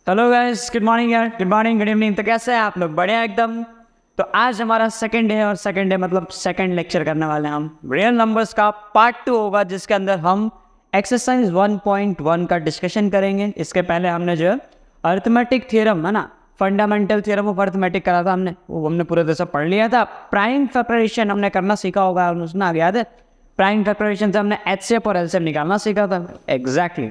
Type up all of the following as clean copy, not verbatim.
Hello guys, good morning यार, good morning, good evening. तो कैसे हैं आप लोग? बढ़िया एकदम। तो आज हमारा सेकंड डे है और सेकंड डे मतलब सेकंड लेक्चर करने वाले हैं हम। रियल नंबर्स का पार्ट 2 होगा जिसके अंदर हम एक्सरसाइज 1.1 का डिस्कशन करेंगे। इसके पहले हमने जो है अर्थमेटिक थ्योरम है ना, फंडामेंटल थ्योरम ऑफ अर्थमेटिक करा था हमने, वो हमने पूरे तरह से पढ़ लिया था। प्राइम फैक्टराइजेशन हमने करना सीखा होगा, उसने आगे याद है। प्राइम फैक्टराइजेशन से हमने एचसीएफ और एलसीएम निकालना सीखा था। एग्जैक्टली।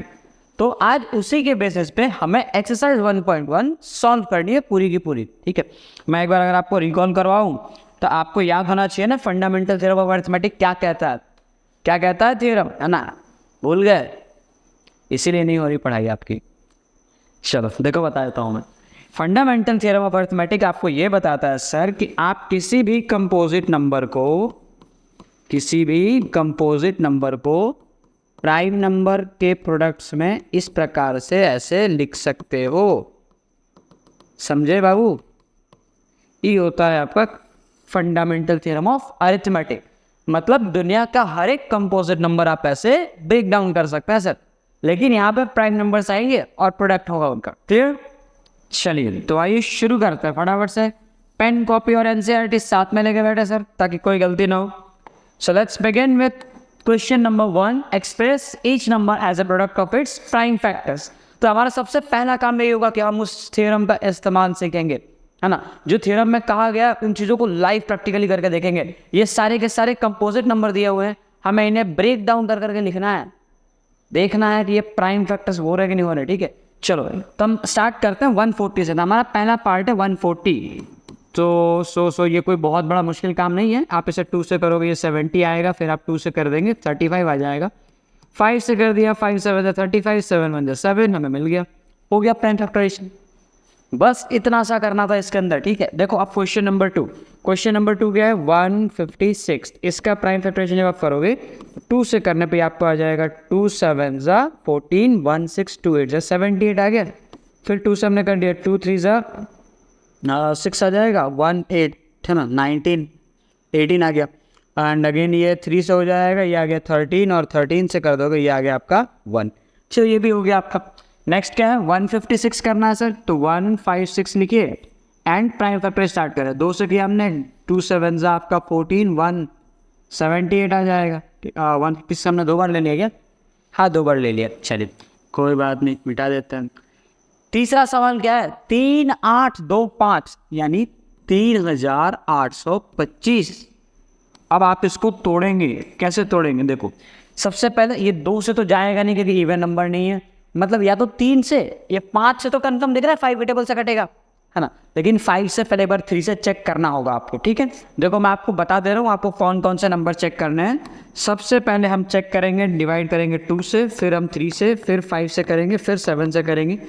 तो आज उसी के बेसिस पे हमें एक्सरसाइज 1.1 सॉल्व करनी है पूरी की पूरी। ठीक है, मैं एक बार अगर आपको रिकॉल करवाऊं तो आपको याद होना चाहिए ना, फंडामेंटल थ्योरम ऑफ अर्थमेटिक क्या कहता है, क्या कहता है थ्योरम, है ना? भूल गए, इसीलिए नहीं हो रही पढ़ाई आपकी। चलो देखो बता देता हूँ मैं। फंडामेंटल थ्योरम ऑफ अर्थमेटिक आपको ये बताता है सर कि आप किसी भी कंपोजिट नंबर को प्राइम नंबर के प्रोडक्ट्स में इस प्रकार से ऐसे लिख सकते हो। समझे बाबू? ये होता है आपका फंडामेंटल थ्योरम ऑफ अरिथमेटिक। मतलब दुनिया का हर एक कंपोजिट नंबर आप ऐसे ब्रेक डाउन कर सकते हैं सर, लेकिन यहाँ पे प्राइम नंबर्स आएंगे और प्रोडक्ट होगा उनका। क्लियर? चलिए तो आइए शुरू करते हैं फटाफट से। पेन, कॉपी और एनसीईआरटी साथ में लेके बैठे सर, ताकि कोई गलती ना हो। So let's begin with question number 1। Express each number as a product of its prime factors. तो हमारा सबसे पहला काम यही होगा कि हम उस थ्योरम का इस्तेमाल सीखेंगे, है ना। जो थ्योरम में कहा गया उन चीज़ों को लाइव प्रैक्टिकली करके देखेंगे। ये सारे के सारे कंपोजिट नंबर दिए हुए हैं, हमें इन्हें ब्रेक डाउन कर करके लिखना है, देखना है कि ये प्राइम फैक्टर्स हो रहे कि नहीं हो रहे। ठीक है, चलो तो हम स्टार्ट करते हैं 140 से। हमारा पहला पार्ट है 140। तो सो ये कोई बहुत बड़ा मुश्किल काम नहीं है। आप इसे 2 से करोगे ये 70 आएगा, फिर आप 2 से कर देंगे 35 आ जाएगा। 5 से कर दिया, 5 7 35, 7 1 7, हमें मिल गया, हो गया प्राइम फैक्टराइजेशन। बस इतना सा करना था इसके अंदर। ठीक है, देखो अब क्वेश्चन नंबर 2। क्वेश्चन नंबर 2 क्या है? 156। इसका प्राइम फैक्टराइजेशन जब आप करोगे 2 से करने पे आपको आ जाएगा 2 7 14, 1 6 2 8 78 आ गया। फिर 2 से हमने कर दिया 2 3 6 आ जाएगा, 1 8 है ना, 19 18 आ गया। एंड अगेन ये 3 से हो जाएगा, ये आ गया 13, और 13 से कर दोगे ये आ गया आपका 1। चलो ये भी हो गया आपका। नेक्स्ट क्या है? 156 करना है सर, तो 156 लिखिए एंड प्राइम फैक्टर स्टार्ट करें। 2 से किया हमने, 2 7 आपका 14, 1 78 आ जाएगा। 156 हमने 2 बार ले लिया क्या? हाँ 2 बार ले लिया। चलिए कोई बात नहीं, मिटा देते हैं। तीसरा सवाल क्या है? 3 8 2 5 यानी 3825। अब आप इसको तोड़ेंगे, कैसे तोड़ेंगे? देखो सबसे पहले ये 2 से तो जाएगा नहीं क्योंकि इवन नंबर नहीं है, मतलब या तो 3 से या 5 से तो कंफर्म दिख रहा है, 5 टेबल से कटेगा, है ना। लेकिन 5 से पहले बार 3 से चेक करना होगा आपको। ठीक है, देखो मैं आपको बता दे रहा हूँ आपको कौन कौन से नंबर चेक करने हैं। सबसे पहले हम चेक करेंगे, डिवाइड करेंगे 2 से, फिर हम 3 से, फिर 5 से करेंगे, फिर 7 से करेंगे,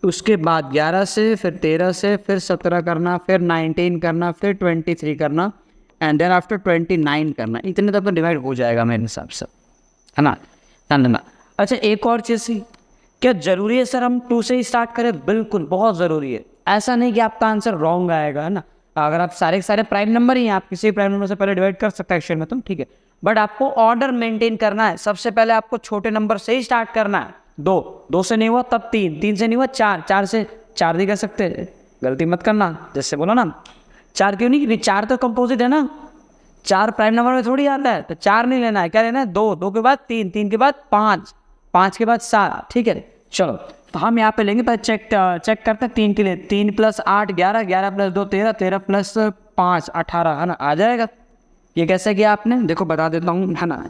उसके बाद 11 से, फिर 13 से, फिर 17 करना, फिर 19 करना, फिर 23 करना, एंड देन आफ्टर 29 करना। इतने तक तो डिवाइड हो जाएगा मेरे हिसाब से, है ना। ना। अच्छा एक और चीज़, क्या ज़रूरी है सर हम 2 से ही स्टार्ट करें? बिल्कुल बहुत ज़रूरी है। ऐसा नहीं कि आपका आंसर रॉन्ग आएगा, है ना। अगर आप सारे के सारे प्राइम नंबर ही हैं, आप किसी प्राइम नंबर से पहले डिवाइड कर सकते हैं एक्शन में, तुम ठीक है, बट आपको ऑर्डर मेंटेन करना है। सबसे पहले आपको छोटे नंबर से ही स्टार्ट करना है। 2 से नहीं हुआ तब 3, 3 से नहीं हुआ 4, 4 से 4 भी कर सकते हैं, गलती मत करना। जैसे बोलो ना 4 क्यों नहीं, 4 तो कंपोजिट है ना, 4 प्राइम नंबर में थोड़ी आता है, तो 4 नहीं लेना है, क्या लेना है? 2, 2 के बाद 3, 3 के बाद 5, 5 के बाद 7। ठीक है, चलो तो हम यहाँ पे लेंगे, पहले चेक करते हैं 3 के लिए। 3 + 8 11, 11 + 2 13, 13 + 5 18, है ना, आ जाएगा। ये कैसे किया आपने? देखो बता देता हूँ, है ना।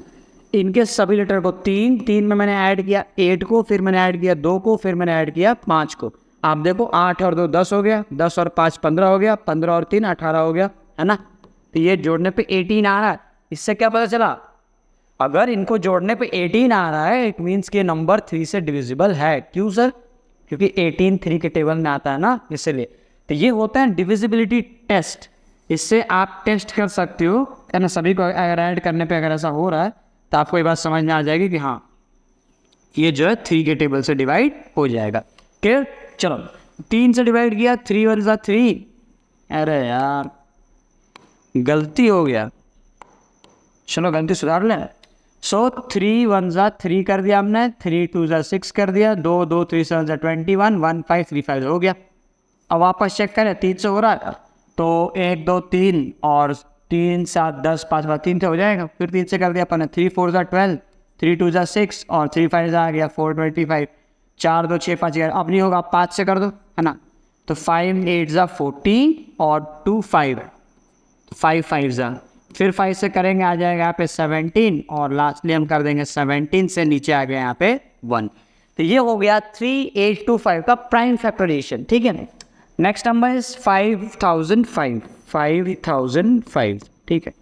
इनके सभी लेटर को 3 में मैंने ऐड किया 8 को, फिर मैंने ऐड किया 2 को, फिर मैंने ऐड किया 5 को। आप देखो 8 और 2 10 हो गया, 10 और 5 15 हो गया, 15 और 3 18 हो गया, है ना। तो ये जोड़ने पे 18 आ रहा है। इससे क्या पता चला? अगर इनको जोड़ने पे 18 आ रहा है, इट मीन्स कि नंबर 3 से डिविजिबल है। क्यों सर? क्योंकि 18 3 के टेबल में आता है ना, इसलिए। तो ये होता है डिविजिबिलिटी टेस्ट। इससे आप टेस्ट कर सकते हो, है ना। सभी को अगर ऐड करने पे अगर ऐसा हो रहा है तो आपको ये बात समझ में आ जाएगी कि हाँ ये जो है 3 के टेबल से डिवाइड हो जाएगा। क्लियर? चलो 3 से डिवाइड किया, 3 1 3। अरे यार गलती हो गया, चलो गलती सुधार लें। सो 3 1 ज़ा 3 कर दिया हमने, 3 2 ज़ा 6 कर दिया, 2 2 3 7 ज़ा 21, 1 5 3 5 हो गया। अब वापस चेक करें 3 से हो रहा है तो 1 2 3 और 3 7 10 5 5 3 से हो जाएगा। फिर 3 से कर दिया अपन ने, 3 4 ज़ा 12, 3 2 ज़ा 6 और 3 5 ज़ा आ गया 4 25, 4 2 6 5 11। अब नहीं होगा, 5 से कर दो, है ना। तो 5 8 ज़ा 14 और 2 5 है, 5 5 ज़ा, फिर 5 से करेंगे आ जाएगा यहाँ पे 17 और लास्टली हम कर देंगे 17 से नीचे आ गया यहाँ पे 1। तो ये हो गया 3825 का प्राइम फैक्टराइजेशन, ठीक है। नेक्स्ट नंबर इज 5005, 5005, ठीक है।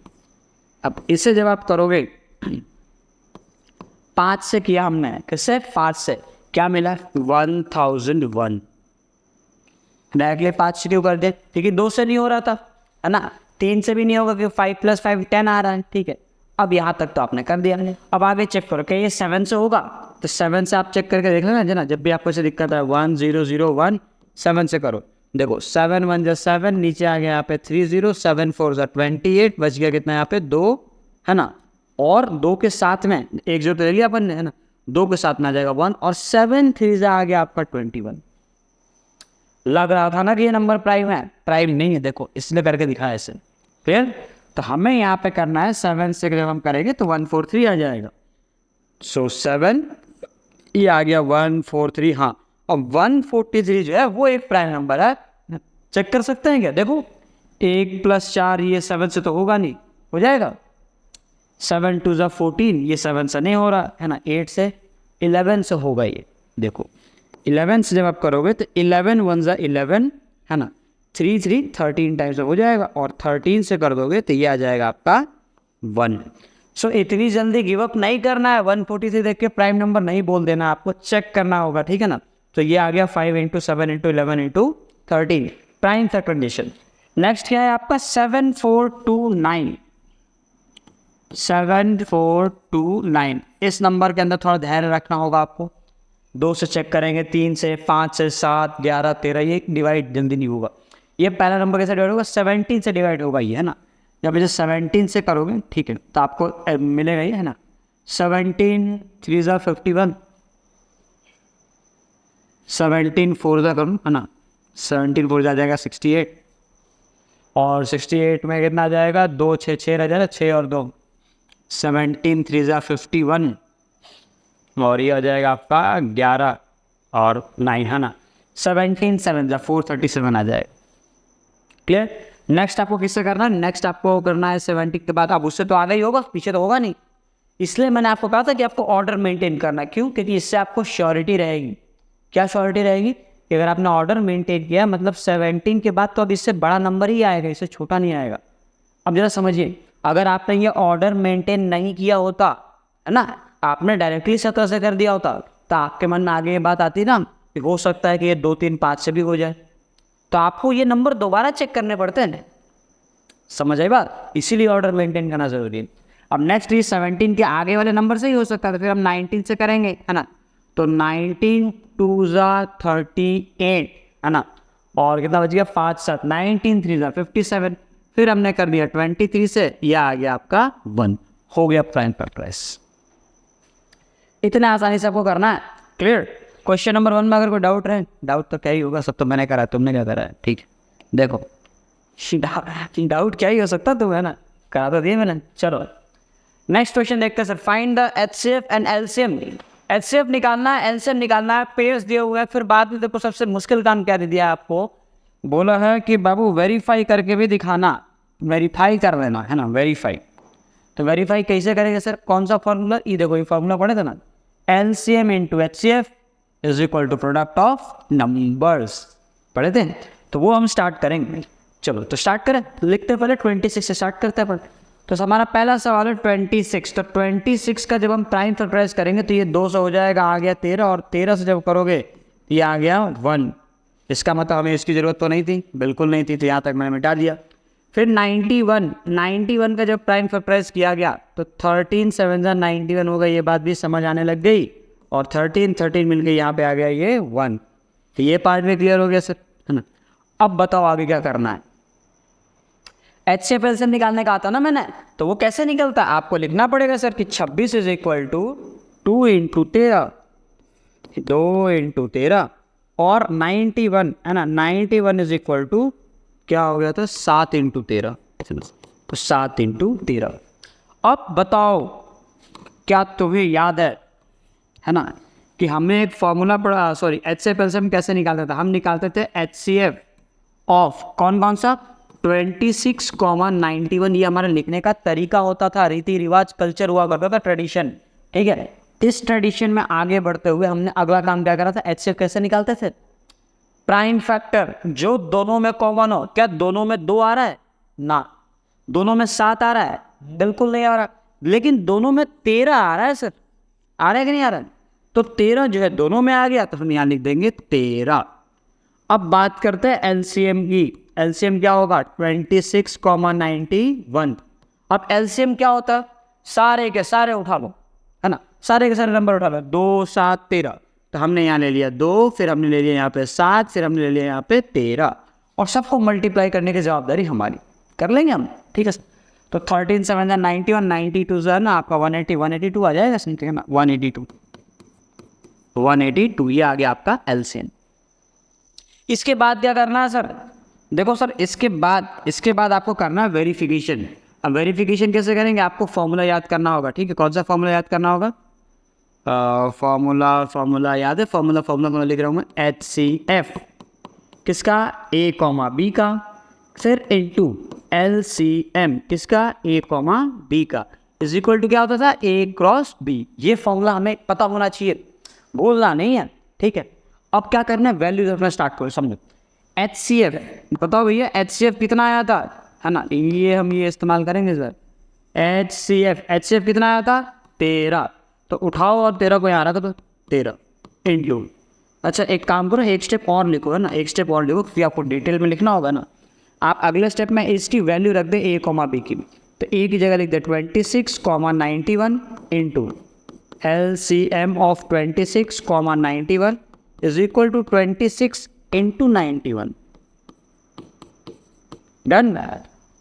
अब इसे जब आप करोगे 5 से किया हमने, किससे? 5 से, क्या मिला? 1001। डायरेक्टली 5 से क्यों कर दे? क्योंकि 2 से नहीं हो रहा था, है ना, 3 से भी नहीं होगा क्योंकि 5 + 5 10 आ रहा है, ठीक है। अब यहाँ तक तो आपने कर दिया। अब आगे चेक करो क्या ये 7 से होगा, तो 7 से आप चेक करके देख लेना जना, जब भी आपको ऐसे दिक्कत है 1 0 0 1, 7 से करो। देखो 7 1 ज़ा 7, नीचे आ गया यहाँ पे 3 0, 7 4 ज़ा 28, बच गया कितना यहाँ पे 2, है ना। और 2 के साथ में एक जो तो ले लिया अपन ने, है ना, 2 के साथ में आ जाएगा 1 और 7 3 ज़ा आ गया आपका 21। लग रहा था ना कि ये नंबर प्राइम है, प्राइम नहीं है, देखो इसलिए करके दिखाया ऐसे। फिर तो हमें यहाँ पे करना है 7 से जब हम करेंगे तो 143 आ जाएगा। सो 7 ये आ गया 143, हाँ। और 143 जो है वो एक प्राइम नंबर है, चेक कर सकते हैं क्या? देखो 1 + 4 ये 7 से तो होगा नहीं, हो जाएगा। 7 2 ज़ा 14, ये 7 से नहीं हो रहा है ना, 8 से 11 से होगा ये। देखो 11 से जब आप करोगे तो 11 1 ज़ा 11, है ना, 3 3 13 टाइम्स हो जाएगा और 13 से कर दोगे तो ये आ जाएगा आपका 1। सो इतनी जल्दी गिव अप नहीं करना है, 143 देख के प्राइम नंबर नहीं बोल देना, आपको चेक करना होगा, ठीक है ना। तो ये आ गया 5 × 7 × 11 × 13 प्राइम फैक्टराइजेशन। नेक्स्ट क्या है आपका 7429, 7429। इस नंबर के अंदर थोड़ा ध्यान रखना होगा आपको। 2 से चेक करेंगे, 3 से, 5 से, 7 11 13, ये डिवाइड जल्दी नहीं होगा। ये पहला नंबर कैसे डिवाइड होगा? 17 से डिवाइड होगा ये, है ना। जब इसे 17 से करोगे, ठीक है, तो आपको मिलेगा ये, है ना, 17 3 ज़ा 51, 17 4 ज़ा करूँ, है ना, 17 4 ज़ा जाएगा 68 और 68 में कितना आ जाएगा? 2 6 6 रह जाएगा, 6 और 2 17 3 ज़ा 51 और ये आ जाएगा आपका 11 और 9, है ना, 17 7 ज़ा 437 आ जाएगा। क्लियर? नेक्स्ट आपको किससे करना है? नेक्स्ट आपको करना है 70 के बाद। अब उससे तो आगे ही होगा, पीछे तो होगा नहीं, इसलिए मैंने आपको कहा था कि आपको ऑर्डर मेंटेन करना है। क्यों? क्योंकि इससे आपको श्योरिटी रहेगी। क्या श्योरिटी रहेगी? कि अगर आपने ऑर्डर मेंटेन किया, मतलब 17 के बाद तो अब इससे बड़ा नंबर ही आएगा, इससे छोटा नहीं आएगा। अब जरा समझिए, अगर आपने ये ऑर्डर मेंटेन नहीं किया होता, है ना, आपने डायरेक्टली 17 से कर दिया होता, तो आपके मन में आगे ये बात आती ना कि हो सकता है कि ये 2 3 5 से भी हो जाए, तो आपको ये नंबर दोबारा चेक करने पड़ते हैं। समझ आई बात? इसीलिए ऑर्डर मेंटेन करना जरूरी है। अब नेक्स्ट ये 17 के आगे वाले नंबर से ही हो सकता है, तो फिर हम 19 से करेंगे, है ना। तो 19 2 ज़ा 38, है ना, और कितना बच गया? 5 7, 19 3 ज़ा 57, फिर हमने कर दिया 23 से, यह आ गया आपका 1, हो गया प्राइम फैक्टराइज। इतने आसानी से आपको करना है। क्लियर? क्वेश्चन नंबर 1 में अगर कोई डाउट है, डाउट तो क्या ही होगा, सब तो मैंने करा है, तुमने क्या करा है, ठीक है। देखो डाउट क्या ही हो सकता तुम, है ना, करा तो दिए मैंने। चलो नेक्स्ट क्वेश्चन देखते हैं sir. Find the HCF and LCM। HCF निकालना है, LCM निकालना है, पेयर्स दिए हुए हैं। फिर बाद में देखो सबसे मुश्किल काम क्या दे दिया आपको, बोला है कि बाबू वेरीफाई करके भी दिखाना, वेरीफाई कर लेना, है ना, वेरीफाई। तो वेरीफाई कैसे करेंगे सर? कौन सा फॉर्मूला? ये देखो, ये फॉर्मूला पढ़े थे ना, LCM × HCF is equal to product of numbers, पढ़े थे, तो वो हम स्टार्ट करेंगे। चलो तो स्टार्ट करें, लिखते पहले 26 से स्टार्ट करते हैं अपन। तो हमारा पहला सवाल है 26। तो 26 का जब हम प्राइम फैक्टराइज करेंगे तो ये 2 से हो जाएगा, आ गया 13, और 13 से जब करोगे ये आ गया 1। इसका मतलब हमें इसकी ज़रूरत तो नहीं थी, बिल्कुल नहीं थी, तो यहाँ तक मैंने मिटा दिया। फिर 91 का जब प्राइम फैक्टराइज किया गया तो 13 7 ज़ा 91 होगा, ये बात भी समझ आने लग गई, और 13 मिल गई, यहाँ पे आ गया ये 1। तो ये पार्ट में क्लियर हो गया सर, है ना। अब बताओ आगे क्या करना है। HCF एलसीएम निकालने का आता ना मैंने, तो वो कैसे निकलता है आपको लिखना पड़ेगा सर कि 26 is equal to 2 into 13, 2 into 13 और 91 है ना, 91 इज इक्वल टू क्या हो गया था 7 इंटू 13, तो 7 इंटू 13। अब बताओ क्या तुम्हें याद है ना कि हमने एक फॉर्मूला पढ़ा, सॉरी HCF एलसीएम कैसे निकालते थे, हम निकालते थे HCF ऑफ कौन सा 26,91, ये हमारा लिखने का तरीका होता था, रीति रिवाज कल्चर हुआ करता था, ट्रेडिशन। ठीक है, इस ट्रेडिशन में आगे बढ़ते हुए हमने अगला काम क्या करा था, HCF कैसे निकालते थे, प्राइम फैक्टर जो दोनों में कॉमन हो। क्या दोनों में 2 आ रहा है ना, दोनों में 7 आ रहा है, बिल्कुल नहीं आ रहा, लेकिन दोनों में 13 आ रहा है सर, आ रहा है कि नहीं आ रहा है, तो 13 जो है दोनों में आ गया, तो हम यहाँ लिख देंगे 13। अब बात करते हैं एलसीएम की, एलसीएम क्या होगा 26,91। अब एलसीएम क्या होता है, सारे के सारे उठा लो, है ना, सारे के सारे नंबर उठा लो, 2 7 13, तो हमने यहाँ ले लिया 2, फिर हमने ले लिया यहाँ पे 7, फिर हमने ले लिया यहाँ पे 13, और सबको मल्टीप्लाई करने की जवाबदारी हमारी, कर लेंगे हम। ठीक है, तो 13 7 91, 92 जो है ना आपका 180, 182 आ जाएगा, ठीक है ना, 182 ये आ गया आपका एलसीएम। इसके बाद क्या करना है सर, देखो सर इसके बाद आपको करना है वेरिफिकेशन। अब वेरिफिकेशन कैसे करेंगे, आपको फॉर्मूला याद करना होगा। ठीक है, कौन सा फॉर्मूला याद करना होगा, फॉर्मूला याद है, फॉर्मूला लिख रहा हूँ मैं, HCF किसका A, B का, फिर इंटू LCM किसका A, B का, इज इक्वल टू क्या होता था A क्रॉस B। ये फॉर्मूला हमें पता होना चाहिए, भूलना नहीं है। ठीक है, अब क्या करना है, वैल्यूज रखना स्टार्ट करो, समझो। HCF बताओ भैया, HCF कितना आया था, है ना, ये हम ये इस्तेमाल करेंगे सर। HCF कितना आया था 13, तो उठाओ और 13 को यहाँ रखो, तो 13 इंटू, अच्छा एक काम करो, एक स्टेप और लिखो, है ना, एक स्टेप और लिखो, क्योंकि आपको डिटेल में लिखना होगा ना। आप अगले स्टेप में इसकी वैल्यू रख दे A, B की, तो A की जगह लिख दे 26,91 into LCM of 26,91 is equal to 26 into 91। Done.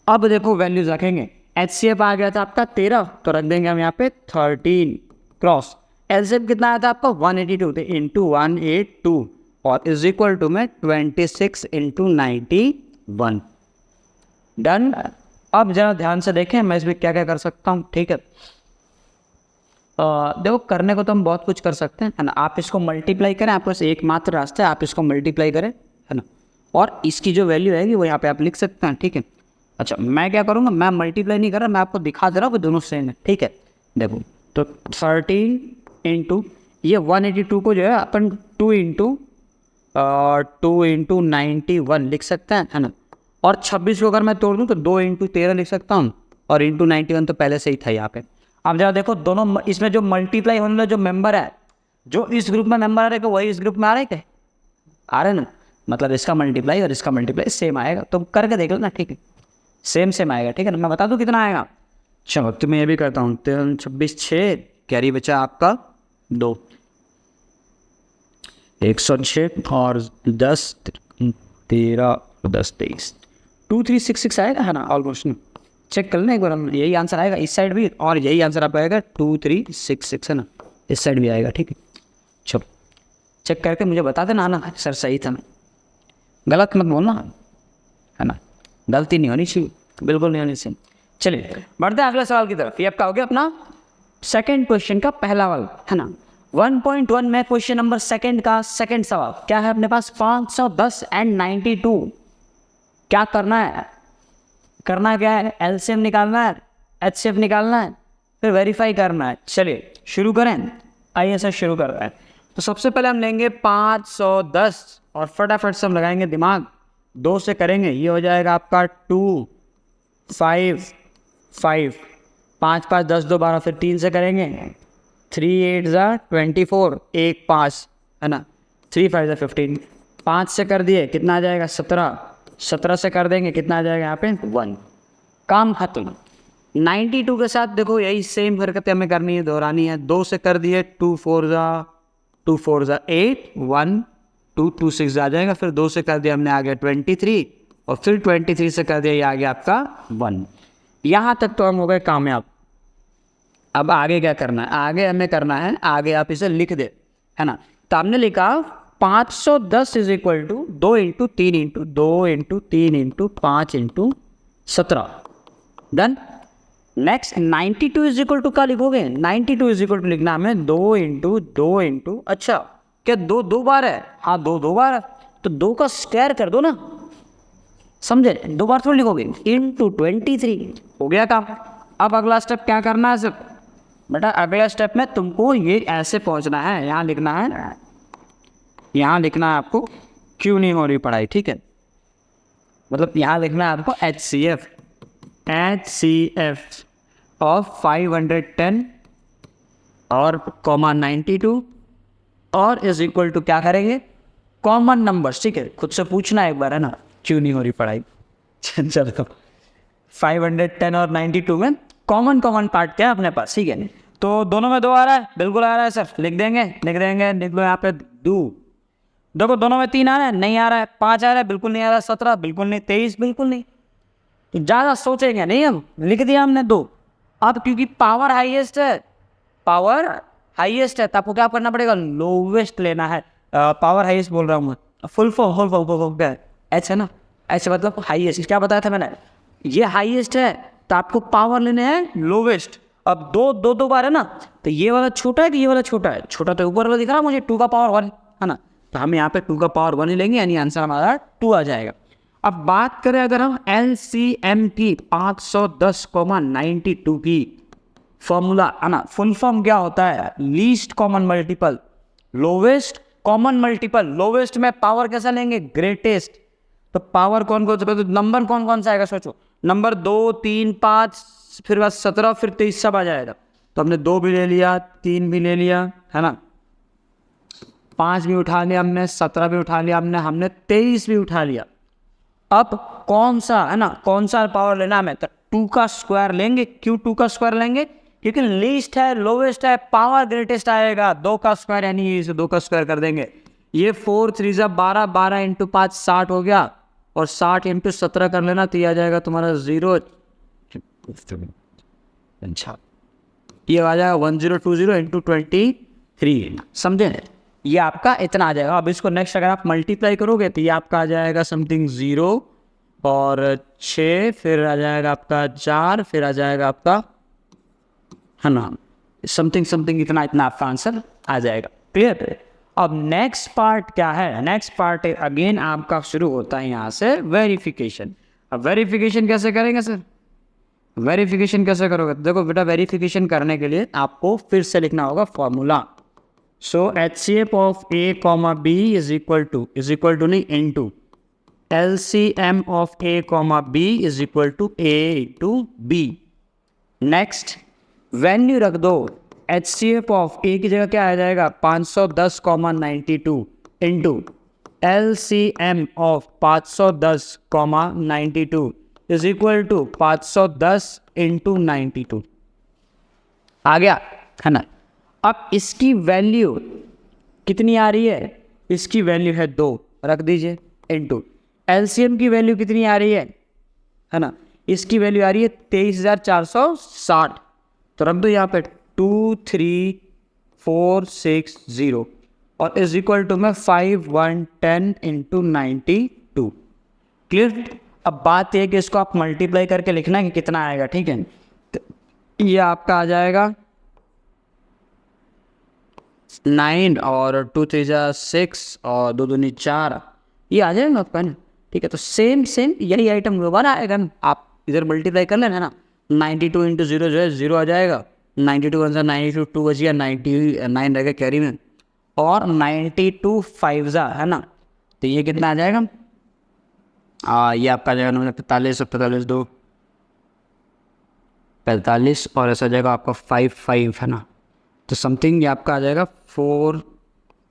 अब देखो वैल्यूज रखेंगे, HCF आ गया था आपका 13, तो रख देंगे हम यहाँ पे 13 क्रॉस, LCM कितना आया था आपका 182, तो इंटू 182 और इज इक्वल टू में 26 इंटू 91। डन। अब जरा ध्यान से देखें मैं इसमें क्या क्या कर सकता हूँ। ठीक है, देखो करने को तो हम बहुत कुछ कर सकते हैं, है ना, आप इसको मल्टीप्लाई करें, आपके पास एकमात्र रास्ता है, आप इसको मल्टीप्लाई करें, है ना, और इसकी जो वैल्यू आएगी वो यहाँ पे आप लिख सकते हैं। ठीक है, अच्छा मैं क्या करूँगा, मैं मल्टीप्लाई नहीं कर रहा, मैं आपको दिखा दे रहा हूँ कि दोनों सेम है। ठीक है, देखो तो 13 इंटू ये 182 को जो है अपन 2 इंटू 91 लिख सकते हैं, है ना, और 26 को अगर मैं तोड़ दूँ तो 2 इंटू 13 लिख सकता हूँ, और इंटू 91 तो पहले से ही था यहाँ पे। अब जरा देखो दोनों इसमें जो मल्टीप्लाई होने वाला जो मेंबर है, जो इस ग्रुप में मेंबर आ रहे हैं वही इस ग्रुप में आ रहे हैं क्या, आ रहे ना, मतलब इसका मल्टीप्लाई और इसका मल्टीप्लाई सेम आएगा, तो करके देख लो ना। ठीक है, सेम आएगा। ठीक है ना, मैं बता दूँ कितना आएगा, चलो तो मैं ये भी करता हूँ, 13 26 6 कैरी बचा आपका 2, 106 और 10 13 10 23 2366 आएगा, है ना, ऑलमोस्ट। चेक कर लेना एक बार, हम यही आंसर आएगा इस साइड भी, और यही आंसर आपका आएगा 2366, है ना, इस साइड भी आएगा। ठीक है, चलो चेक करके मुझे बता देना ना सर सही था, गलत मत बोलना, है ना, गलती नहीं होनी चाहिए, बिल्कुल नहीं होनी चाहिए। चलिए बढ़ते हैं अगले सवाल की तरफ। ये आपका हो गया अपना सेकंड क्वेश्चन का पहला वाला, है ना। 1.1 में क्वेश्चन नंबर सेकंड का सेकंड सवाल क्या है अपने पास, 510 एंड 92। क्या करना है, करना क्या है, एलसीएम निकालना है, HCF निकालना है, फिर वेरीफाई करना है। चलिए शुरू करें, आइए सर शुरू कर रहे हैं। तो सबसे पहले हम लेंगे 510 और फटाफट से हम लगाएंगे दिमाग, 2 से करेंगे, ये हो जाएगा आपका 2 5 5 5 5 10 2 12, फिर 3 से करेंगे 3 8 24 1 5, है ना, 3 5 15, 5 से कर दिए कितना आ जाएगा 17, 17 से कर देंगे कितना आ जाएगा यहाँ पे 1, काम खत्म। 92 के साथ देखो यही सेम हरकतें हमें करनी है, दोहरानी है। 2 से कर दिए 2 4 8 1 2 2 6 आ जाएगा, फिर 2 से कर दिया हमने आ गया 23 और फिर 23 से कर दिया, ये आ गया आपका 1। यहाँ तक तो हम हो गए कामयाब। अब आगे क्या करना है, आगे हमें करना है, आगे आप इसे लिख दे, है ना। तो हमने लिखा 510 is equal to 2 into 3 into 2 into 3 into 5 into 17। Done. Next 92 is equal to क्या लिखोगे, 92 इज इक्वल टू लिखना हमें 2 इंटू 2 इंटू, अच्छा क्या दो बार है, हाँ दो बार है, तो 2 का स्क्वायर कर दो ना, समझे, 2 बार थोड़ी लिखोगे, इंटू 23 हो गया काम। अब अगला स्टेप क्या करना है सर बेटा, अगला स्टेप में तुमको ये ऐसे पहुंचना है, यहाँ लिखना है, यहाँ लिखना है आपको, क्यों नहीं हो रही पढ़ाई, ठीक है, मतलब यहाँ लिखना है आपको HCF ऑफ 510 और कॉमा 92 और इज इक्वल टू क्या करेंगे, कॉमन नंबर्स, ठीक है, खुद से पूछना एक बार, है ना, क्यों नहीं हो रही पढ़ाई। चलो 510 और 92 में कॉमन पार्ट क्या है अपने पास, ठीक है, तो दोनों में 2 आ रहा है, बिल्कुल आ रहा है सर, लिख देंगे, लिख लो यहाँ पे 2। देखो दोनों में 3 आ रहा है, नहीं आ रहा है, 5 आ रहा है, बिल्कुल नहीं आ रहा है, 17 बिल्कुल नहीं, 23 बिल्कुल नहीं, तो ज़्यादा सोचेंगे नहीं, हम लिख दिया हमने 2। अब क्योंकि पावर हाईएस्ट है, तो आपको क्या करना पड़ेगा, लोवेस्ट लेना है, पावर हाईएस्ट बोल रहा हूँ मैं, फुल फॉर्म क्या है, एच है ना, एच मतलब हाईएस्ट, क्या बताया था मैंने, ये हाईएस्ट है तो आपको पावर लेने हैं लोवेस्ट। अब दो बार है ना, तो ये वाला छोटा है कि ये वाला छोटा है, छोटा तो ऊपर वाला दिख रहा है मुझे, 2 का पावर 1 है ना, तो हम यहाँ पे 2 का पावर 1 ही लेंगे, यानी आंसर हमारा 2 आ जाएगा। अब बात करें अगर हम LCM की 510,92 की, फॉर्मूला है ना, फुल फॉर्म क्या होता है, least common multiple lowest common multiple, lowest में पावर कैसा लेंगे, ग्रेटेस्ट, तो पावर कौन कौन सा, तो नंबर कौन कौन सा आएगा सोचो, नंबर 2 3 5 फिर बस 17 फिर 23 सब आ जाएगा, तो हमने 2 भी ले लिया, 3 भी ले लिया, है ना, 5 भी उठा लिया हमने, 17 भी उठा लिया हमने 23 भी उठा लिया। अब कौन सा, है ना, कौन सा पावर लेना हमें, तो 2 का स्क्वायर लेंगे। क्यों 2 का स्क्वायर लेंगे, क्योंकि लीस्ट है, लोवेस्ट है, पावर ग्रेटेस्ट आएगा, 2 का स्क्वायर, यानी इसे 2 का स्क्वायर कर देंगे, ये 4 3 12, 12 इंटू 5 60 हो गया, और 60 इंटू 17 कर लेना, तो ये आ जाएगा तुम्हारा 0, अच्छा ये आ जाएगा 1020 इंटू 23, समझे, ये आपका इतना आ जाएगा। अब इसको नेक्स्ट अगर आप मल्टीप्लाई करोगे तो ये आपका आ जाएगा समथिंग 0 और 6, फिर आ जाएगा आपका 4, फिर आ जाएगा आपका, है ना, समथिंग इतना आपका आंसर आ जाएगा, क्लियर। अब नेक्स्ट पार्ट क्या है, नेक्स्ट पार्ट अगेन आपका शुरू होता है यहाँ से वेरिफिकेशन। अब वेरिफिकेशन कैसे करेंगे सर, वेरिफिकेशन कैसे करोगे, देखो बेटा वेरिफिकेशन करने के लिए आपको फिर से लिखना होगा formula, so HCF of A comma B is equal to नहीं into LCM of A comma B is equal to A into B। Next value रख दो, HCF ऑफ A की जगह क्या आ जाएगा 510,92 into LCM of 510,92 is equal to 510 into 92 आ गया, है ना। अब इसकी वैल्यू कितनी आ रही है, इसकी वैल्यू है 2, रख दीजिए, इंटू LCM की वैल्यू कितनी आ रही है ना, इसकी वैल्यू आ रही है 23,460, तो रख दो यहाँ पे 23460 और इज इक्वल टू में 5110 इंटू 92, क्लियर। अब बात यह कि इसको आप मल्टीप्लाई करके लिखना है कि कितना आएगा, ठीक है, तो ये आपका आ जाएगा 9 और 2 3 6 और 2 दूनी 4, ये आ जाएगा आपका ना, ठीक है। तो सेम यही आइटम दोबारा आएगा ना, आप इधर मल्टीप्लाई कर लेना ना, 92 इंटू 0 जो है 0 आ जाएगा, 92 आंसर 92 2 बच गया, 99 रहेगा कैरी में, और 92 5 है ना, तो ये कितना आ जाएगा, ये आपका आ जाएगा 45 45 2 45 और ऐसा जाएगा आपका 5 है ना, तो समथिंग ये आपका आ जाएगा 4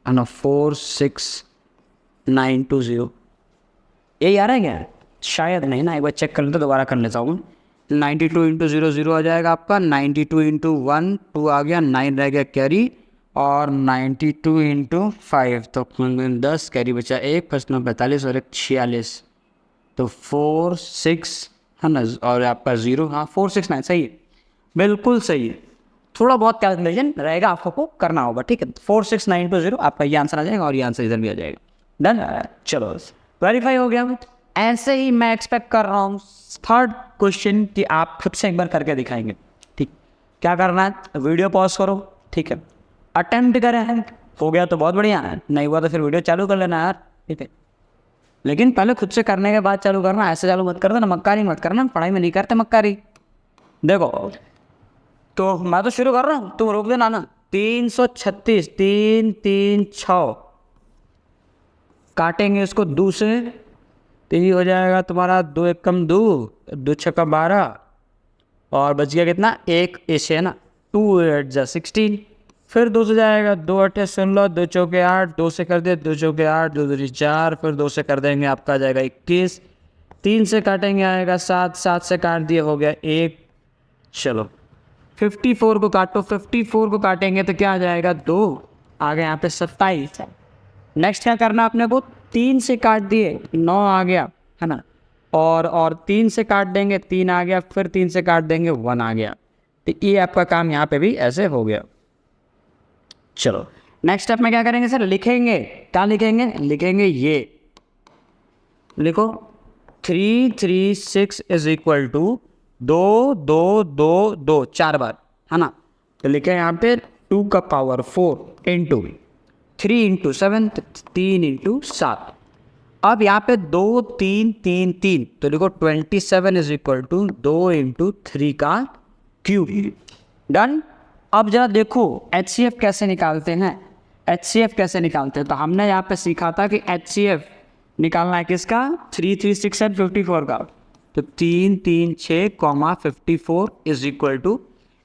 है ना 46920, यही आ रहा है क्या, शायद नहीं ना, एक बार चेक कर लेते, दोबारा कर लेता हूँ। 92 इंटू 0 0 आ जाएगा आपका, 92 इंटू 1 2 आ गया, 9 रह गया कैरी, और 92 इंटू 5 तो 10 कैरी बचा 1 + 9 45 और 1 46, तो 4 6 है ना, और आपका 0, हाँ 4 6 9 सही है, बिल्कुल सही है। थोड़ा बहुत कैलकुलेशन रहेगा, आपको करना होगा, ठीक है। 4 6 9 2 0 आपका ये आंसर आ जाएगा और ये आंसर इधर भी आ जाएगा। डन, चलो वेरीफाई हो गया। ऐसे ही मैं एक्सपेक्ट कर रहा हूँ थर्ड क्वेश्चन कि आप खुद से एक बार करके दिखाएंगे। ठीक, क्या करना है, वीडियो पॉज करो, ठीक है, अटेम्प्ट करें, हो गया तो बहुत बढ़िया है, नहीं हुआ तो फिर वीडियो चालू कर लेना यार, ठीक है। लेकिन पहले खुद से करने के बाद चालू करना, ऐसे चालू मत कर देना, मक्कारी मत करना, पढ़ाई में नहीं करते मक्कारी। देखो तो मैं तो शुरू कर रहा हूँ, तुम रोक देना ना। 336 3 3 6 काटेंगे इसको 2 से, तो ये हो जाएगा तुम्हारा 2 1 कम 2 2 6 12, और बच गया कितना, 1 ऐसे है ना, 2 8 जा 16, फिर 2 से जाएगा, 2 8 16, 2 चौके 8, 2 से कर दे 2 चौके 8, 2 दूनी 4, फिर 2 से कर देंगे आपका आ जाएगा 21, 3 से काटेंगे आएगा 7, 7 से काट दिए हो गया 1। चलो 54 को काटो, 54 को काटेंगे तो क्या आ जाएगा 2, आ गया यहाँ पे 27। नेक्स्ट क्या करना आपने को, 3 से काट दिए 9 आ गया है ना, और 3 से काट देंगे 3 आ गया, फिर 3 से काट देंगे 1 आ गया। तो ये आपका काम यहाँ पे भी ऐसे हो गया। चलो नेक्स्ट स्टेप में क्या करेंगे सर, लिखेंगे, क्या लिखेंगे, लिखेंगे ये, लिखो 3 3 6 इज इक्वल टू 2 2 2 2 4 बार है ना, तो लिखे यहाँ पे 2 का पावर 4 इंटू 3 इंटू 7, 3 इंटू 7। अब यहाँ पे 2 3 3 3, तो लिखो 27 इज इक्वल टू 2 इंटू 3 का क्यूब। डन। अब जरा देखो HCF कैसे निकालते हैं, HCF कैसे निकालते हैं, तो हमने यहाँ पे सीखा था कि HCF निकालना है किसका, 3 3 6 एंड 54 का, तो 3 3 6 54 इज इक्वल टू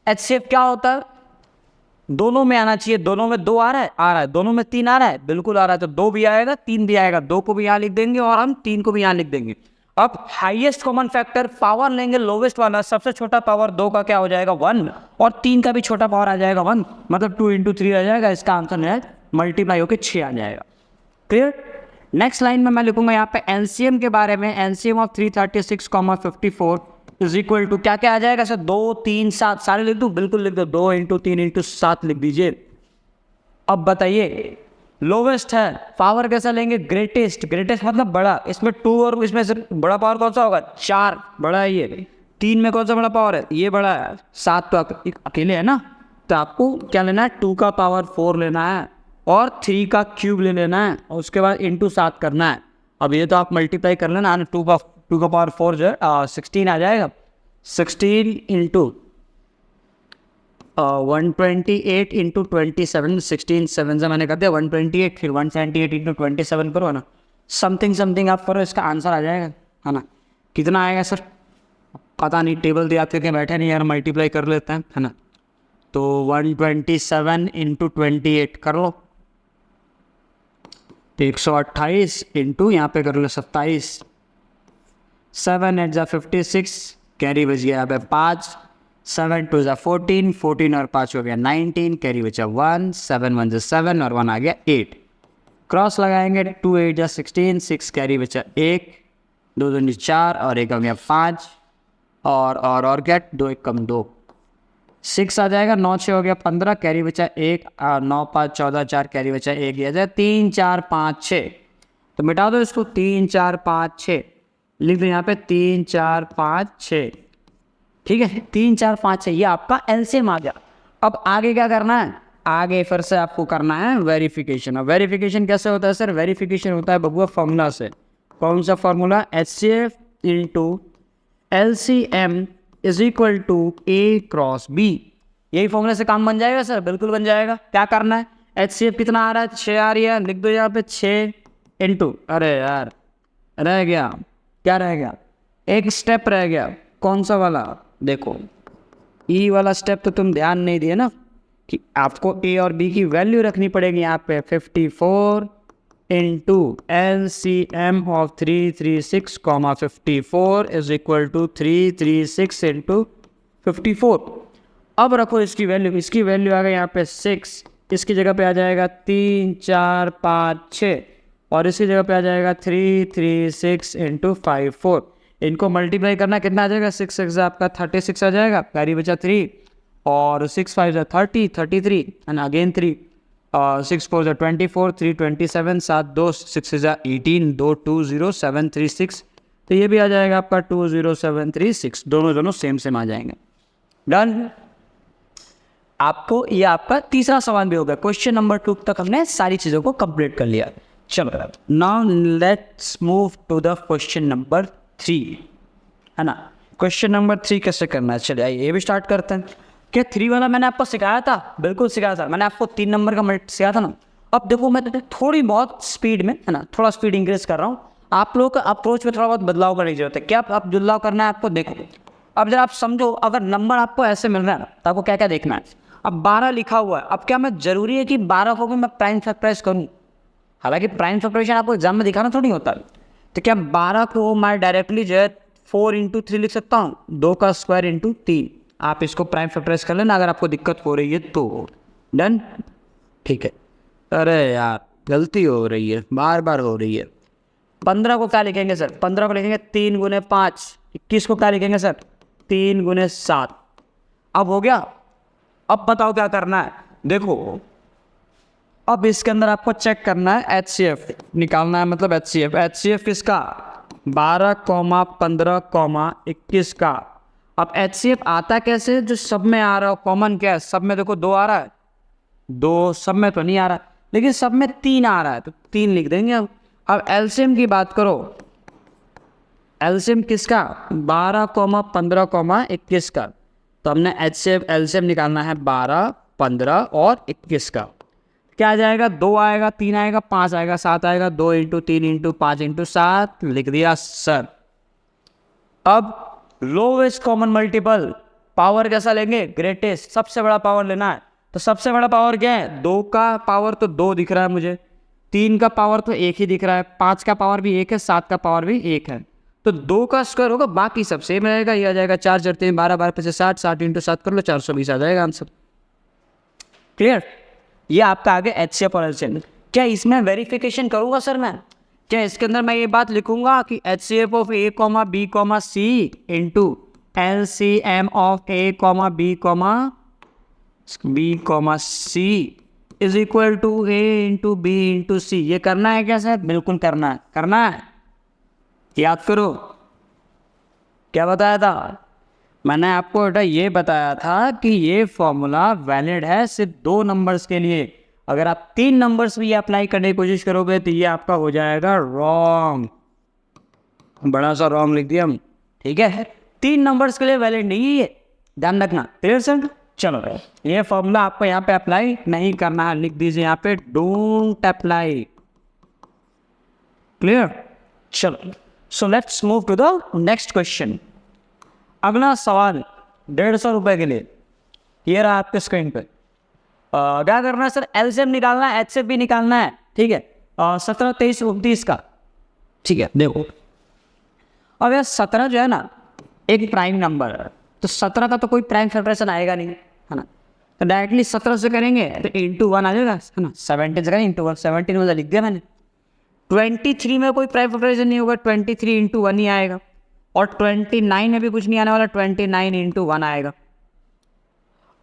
HCF क्या होता है, दोनों में आना चाहिए, दोनों में 2 आ रहा है, दोनों में 3 आ रहा है, बिल्कुल आ रहा है, तो 2 भी आएगा 3 भी आएगा, 2 को भी यहाँ लिख देंगे और हम 3 को भी यहाँ लिख देंगे। अब हाईएस्ट कॉमन फैक्टर पावर लेंगे लोवेस्ट वाला, सबसे छोटा पावर 2 का क्या हो जाएगा 1, और 3 का भी छोटा पावर आ जाएगा 1, मतलब 2 इंटू 3 आ जाएगा, इसका आंसर है मल्टीप्लाई होकर 6 आ जाएगा। क्लियर। नेक्स्ट लाइन में मैं लिखूंगा यहाँ पे एलसीएम के बारे में, LCM of 336, 54 is equal to क्या क्या आ जाएगा सर, 2 3 7 सारे लिख दूँ, बिल्कुल लिख दो, 2 इंटू 3 इंटू 7 लिख दीजिए। अब बताइए लोवेस्ट है, पावर कैसा लेंगे, ग्रेटेस्ट, ग्रेटेस्ट मतलब बड़ा, इसमें 2 और इसमें से बड़ा पावर कौन सा होगा, 4 बड़ा है ये, 3 में कौन सा बड़ा पावर है, ये बड़ा है, 7 तो अकेले है ना, तो आपको क्या लेना है, 2 का पावर 4 लेना है और 3 का क्यूब ले लेना है और उसके बाद इंटू 7 करना है। अब ये तो आप मल्टीप्लाई कर लेना, 2 का पावर 4 जो है 16 आ जाएगा, 16 इंटू 128 इंटू 27, 16 7 से मैंने कर दिया 128, फिर 178 इंटू 27 करो है ना, समथिंग आप करो, इसका आंसर आ जाएगा है ना। कितना आएगा सर पता नहीं, टेबल दिया करके बैठे नहीं यार, मल्टीप्लाई कर लेते हैं है ना, तो 127 इंटू 28 कर लो, 128 इंटू यहाँ पे कर लो 27, 7 8 जा 56, कैरी बच गया यहाँ पे 5, 7 2 जा 14, 14 और 5 हो गया 19, कैरी बचा 1, 7 1 जा 7 और 1 आ गया 8, क्रॉस लगाएंगे 2 8 जा 16, 6 कैरी बचा 1, 2 2 4 और 1 आ गया 5, और गेट 2 1 कम 2, 6 आ जाएगा, 9 6 हो गया 15, कैरी बचा 1, 9 5 14 4 कैरी बचा 1, ये आ जाए 3 4 5 6, तो मिटा दो इसको, 3 4 5 6 लिख दो यहाँ पे, 3 4 5 6, ठीक है, 3 4 5 6, ये आपका एलसीएम आ गया। अब आगे क्या करना है, आगे फिर से आपको करना है वेरिफिकेशन। अब वेरिफिकेशन कैसे होता है सर, वेरिफिकेशन होता है बबुआ फॉर्मूला से, कौन सा formula, HCF into LCM is equal to A cross B, यही फॉर्मूले से काम बन जाएगा सर, बिल्कुल बन जाएगा। क्या करना है, HCF कितना आ रहा है, 6 आ रही है, लिख दो यहाँ पे 6 इंटू, अरे यार रह गया, क्या रह गया, एक स्टेप रह गया, कौन सा वाला, देखो E वाला स्टेप तो तुम ध्यान नहीं दिए ना, कि आपको A और B की वैल्यू रखनी पड़ेगी यहाँ पे, 54 into LCM of 336, 54 is equal to 336 into 54। अब रखो इसकी वैल्यू, इसकी वैल्यू आ गई यहाँ पे 6, इसकी जगह पे आ जाएगा 3 4 5 6, और इसी जगह पे आ जाएगा 3 3 6 इंटू 5 4। इनको मल्टीप्लाई करना कितना आ जाएगा, 6 6 आपका 36 आ जाएगा, कैरी बचा 3 और 6 5 30 33 एंड अगेन 3 और 6 4 24 3 27 7 2 6 18 2 2 0 7 3 6। तो ये भी आ जाएगा आपका 2 0 7 3 6, दोनों सेम आ जाएंगे। डन। आपको ये आपका तीसरा सवाल भी हो गया। क्वेश्चन नंबर 2 तक हमने सारी चीज़ों को कंप्लीट कर लिया। चलो now let's move to the question number 3, है ना। क्वेश्चन नंबर 3 कैसे करना है, चलिए ये भी स्टार्ट करते हैं। क्या 3 वाला मैंने आपको सिखाया था? बिल्कुल सिखाया था, मैंने आपको 3 नंबर का मल्टी सिखाया था ना। अब देखो मैं थोड़ी बहुत स्पीड में, है ना, थोड़ा स्पीड इंक्रीज कर रहा हूँ। आप लोगों का अप्रोच में थोड़ा बहुत बदलाव करने की जरूरत है। क्या आप बदलाव करना है आपको, देखो अब जरा आप समझो, अगर नंबर आपको ऐसे मिल रहा है तो आपको क्या क्या देखना है। अब 12 लिखा हुआ है, अब क्या मैं जरूरी है कि 12 को भी मैं प्राइम फैक्टराइज करूँ? हालांकि प्राइम फैक्टराइजेशन आपको एग्जाम में दिखाना थोड़ी होता है। तो क्या 12 को मैं डायरेक्टली जो है 4 इंटू 3 लिख सकता हूँ, 2 का स्क्वायर इंटू 3। आप इसको प्राइम फैक्टराइज कर लेना अगर आपको दिक्कत हो रही है तो। डन, ठीक है। अरे यार गलती हो रही है, बार बार हो रही है। 15 को क्या लिखेंगे सर? 15 को लिखेंगे 3 गुने 5। 21 को क्या लिखेंगे सर? 3 गुने 7। अब हो गया। अब बताओ क्या करना है। देखो अब इसके अंदर आपको चेक करना है, HCF निकालना है, मतलब HCF किसका? 12, 15, 21 का। अब HCF आता कैसे? जो सब में आ रहा हो, कॉमन क्या है? सब में देखो 2 आ रहा है, 2 सब में तो नहीं आ रहा, लेकिन सब में 3 आ रहा है तो 3 लिख देंगे। अब LCM की बात करो, LCM किसका? 12, 15, 21 का। तो हमने LCM निकालना है 12, 15 और 21 का। क्या आ जाएगा? 2 आएगा, 3 आएगा, 5 आएगा, 7 आएगा। 2 इंटू 3 इंटू 5 इंटू 7 लिख दिया सर। अब लोवेस्ट कॉमन मल्टीपल पावर कैसा लेंगे? ग्रेटेस्ट, सबसे बड़ा पावर लेना है। तो सबसे बड़ा पावर क्या है? 2 का पावर तो 2 दिख रहा है मुझे, 3 का पावर तो 1 ही दिख रहा है, 5 का पावर भी 1 है, 7 का पावर भी 1 है। तो 2 का स्क्वायर होगा, बाकी सब सेम रहेगा। ये आ जाएगा 4 4 3 12 12 5 60, 60 इंटू 7 कर लो, 420 आ जाएगा आंसर। क्लियर? ये आपका आगे HCF और LCM। क्या इसमें वेरिफिकेशन करूंगा सर मैं? क्या इसके अंदर मैं ये बात लिखूंगा कि HCF of A, B, C into LCM of A, B, C is equal to A into B into C? ये करना है क्या सर? बिल्कुल करना है, करना है। याद करो क्या बताया था मैंने आपको। बेटा ये बताया था कि ये फॉर्मूला वैलिड है सिर्फ 2 नंबर्स के लिए। अगर आप 3 नंबर्स भी अप्लाई करने की कोशिश करोगे तो ये आपका हो जाएगा रॉन्ग। बड़ा सा रॉन्ग लिख दिया हम, ठीक है। 3 नंबर्स के लिए वैलिड नहीं है, ध्यान रखना। Clear sir? चलो ये फॉर्मूला आपको यहाँ पे अप्लाई नहीं करना है, लिख दीजिए यहाँ पे डोंट अप्लाई। क्लियर? चलो so let's move to the next question. अगला सवाल 150 रुपए के लिए, ये रहा आपके स्क्रीन पे। क्या करना है सर? LCM निकालना है, HCF भी निकालना है, ठीक है। 17, 23, 29 का, ठीक है। देखो अब यार 17 जो है ना एक प्राइम नंबर है, तो 17 का तो कोई प्राइम फैक्टराइजेशन आएगा नहीं, है ना। तो डायरेक्टली 17 से करेंगे तो इंटू 1 आ जाएगा, है ना। 17 से करेंगे इंटू 1, 17 में लिख दिया मैंने। 23 में कोई प्राइम फैक्टराइजेशन नहीं होगा, 23 इंटू 1 ही आएगा। और 29 में भी कुछ नहीं आने वाला, 29 इंटू 1 आएगा।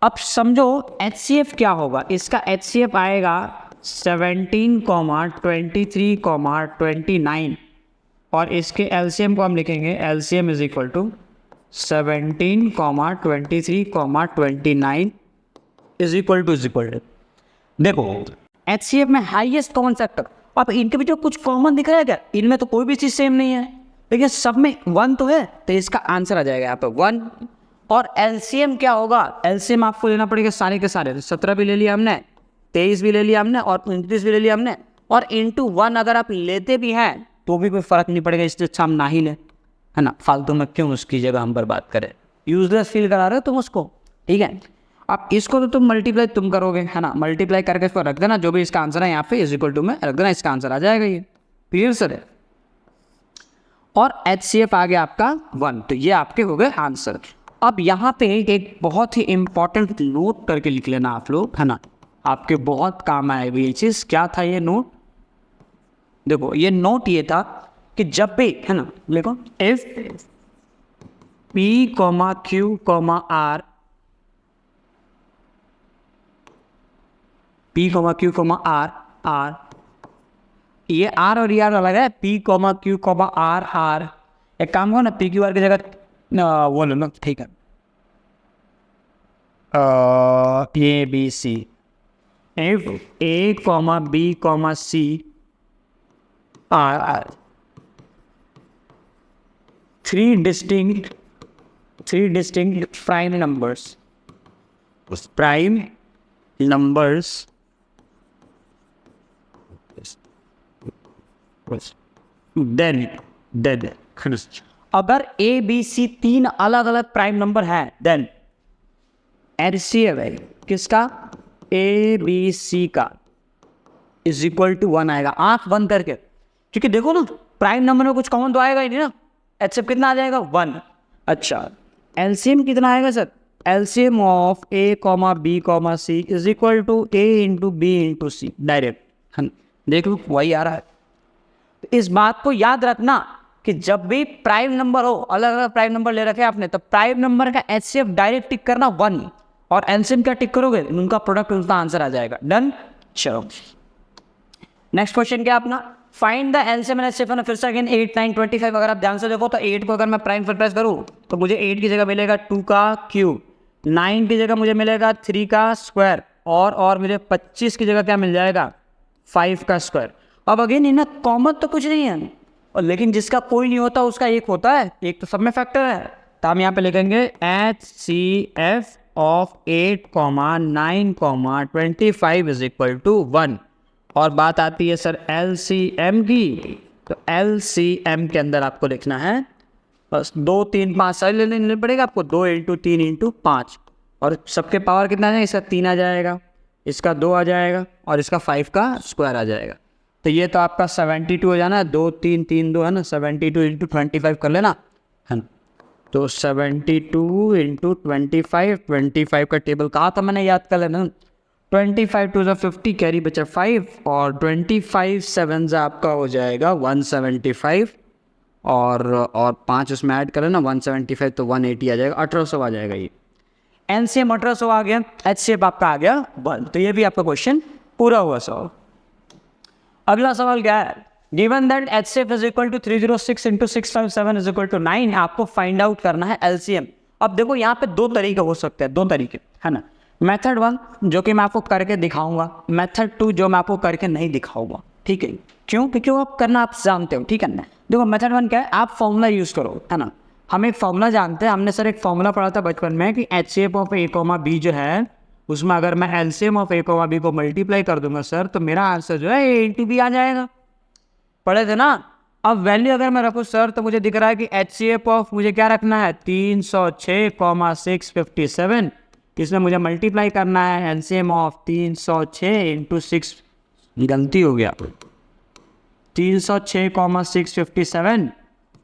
अब समझो HCF क्या होगा। इसका HCF आएगा 17, 23, 29 और इसके LCM को हम लिखेंगे LCM is equal to 17, 23, 29 is equal to देखो HCF में हाईएस्ट कॉमन फैक्टर। अब इनके बीच में कुछ कॉमन दिख रहा है क्या? इनमें तो कोई भी चीज़ सेम नहीं है, लेकिन सब में 1 तो है, तो इसका आंसर आ जाएगा यहाँ पे 1। और LCM क्या होगा? LCM आपको लेना पड़ेगा सारे के सारे। 17 भी ले लिया हमने, 23 भी ले लिया हमने और 29 भी ले लिया हमने। और इंटू 1 अगर आप लेते भी हैं तो भी कोई फ़र्क नहीं पड़ेगा, इसलिए अच्छा हम ना ही लें, है ना। फालतू में क्यों उसकी जगह हम बर्बाद करें, यूजलेस फील करा रहे हो तुम उसको, ठीक है। अब इसको तो तुम मल्टीप्लाई तुम करोगे, है ना। मल्टीप्लाई करके इसको रख देना, जो भी इसका आंसर है यहाँ पे इज इक्वल टू में रख देना, इसका आंसर आ जाएगा ये। क्लियर सर है? और HCF आ गया आपका 1, तो ये आपके हो गए आंसर। अब यहाँ पे एक बहुत ही इंपॉर्टेंट नोट करके लिख लेना आप लोग, है ना। आपके बहुत काम आएगी ये चीज़। क्या था ये नोट? देखो ये नोट ये था कि जब भी, है ना, देखो if P comma Q comma R, P comma Q comma R, ये R और ये R अलग है, P comma Q comma R। एक काम करो ना, P Q R की जगह वो लो ना, ठीक है, A B C, if A comma B comma C are three distinct prime numbers, then अगर A B C तीन अलग अलग प्राइम नंबर है, देन LCM है किसका, A B C का इज इक्वल टू 1 आएगा, आंख बंद करके, क्योंकि देखो ना प्राइम नंबर में कुछ कॉमन तो आएगा ही नहीं ना। HCF कितना आ जाएगा, 1। अच्छा LCM कितना आएगा sir, LCM of A comma B comma C is equal to A into B into C, direct देख लो वही आ रहा है। तो इस बात को याद रखना कि जब भी प्राइम नंबर हो, अलग अलग प्राइम नंबर ले रखे आपने, तो प्राइम नंबर का HCF डायरेक्ट टिक करना 1, और LCM का टिक करोगे उनका प्रोडक्ट, उनका आंसर आ जाएगा। डन। चलो नेक्स्ट क्वेश्चन क्या अपना, find the LCM and HCF। फिर से अगेन 8 9 25, अगर आप ध्यान से देखो तो 8 को अगर मैं प्राइम फैक्टराइज करूँ तो मुझे 8 की जगह मिलेगा 2 का क्यूब, 9 की जगह मुझे मिलेगा 3 का स्क्वायर, और मुझे 25 की जगह क्या मिल जाएगा, 5 का स्क्वायर। अब अगेन इन्हें कॉमन तो कुछ नहीं है, और लेकिन जिसका कोई नहीं होता उसका एक होता है, एक तो सब में फैक्टर है, तो हम यहाँ पे लिखेंगे HCF of 8 9 25 is equal to 1। और बात आती है सर LCM की, तो LCM के अंदर आपको लिखना है बस 2 3 5 सारे लेने पड़ेगा आपको, 2 इंटू 3 इंटू 5, और सबके पावर कितना आ जाएगा, इसका 3 आ जाएगा, इसका 2 आ जाएगा, और इसका 5 का स्क्वायर आ जाएगा। तो ये तो आपका 72 हो जाना, 2 3 3 2 है ना, 72 इंटू 25 कर लेना, है ना। तो 72 इंटू 25 का टेबल कहा था मैंने, याद कर लेना। 25 टू 50 कैरी बचा 5, और 25 7 आपका हो जाएगा 175, और 5 उसमें ऐड करें ना, 175 तो 180 आ जाएगा, 1800 आ जाएगा। ये LCM 1800 आ गया, HCF आपका आ गया 1। तो ये भी आपका क्वेश्चन पूरा हुआ सॉल्व। अगला सवाल क्या है, given that HCF is equal to 306 into 657 is equal to 9, आपको फाइंड आउट करना है LCM। अब देखो यहाँ पे 2 तरीके हो सकते हैं, 2 तरीके, है ना। मेथड 1 जो कि मैं आपको करके दिखाऊंगा, मेथड 2 जो मैं आपको करके नहीं दिखाऊंगा, ठीक है। क्यों, क्योंकि आप करना आप जानते हो, ठीक है ना। देखो मेथड 1 क्या है, आप फॉर्मूला यूज़ करो, है ना। हम एक फॉर्मूला जानते हैं, हमने सर एक फॉर्मूला पढ़ा था बचपन में कि HCF of A comma B जो है, उसमें अगर मैं LCM of A comma B को मल्टीप्लाई कर दूंगा सर, तो मेरा आंसर जो है A इंटू B आ जाएगा, पढ़े थे ना। अब वैल्यू अगर मैं रखूँ सर, तो मुझे दिख रहा है कि HCF ऑफ मुझे क्या रखना है, 306,657, इसमें मुझे मल्टीप्लाई करना है LCM ऑफ 306 इंटू 6, गलती हो गया, 306,657,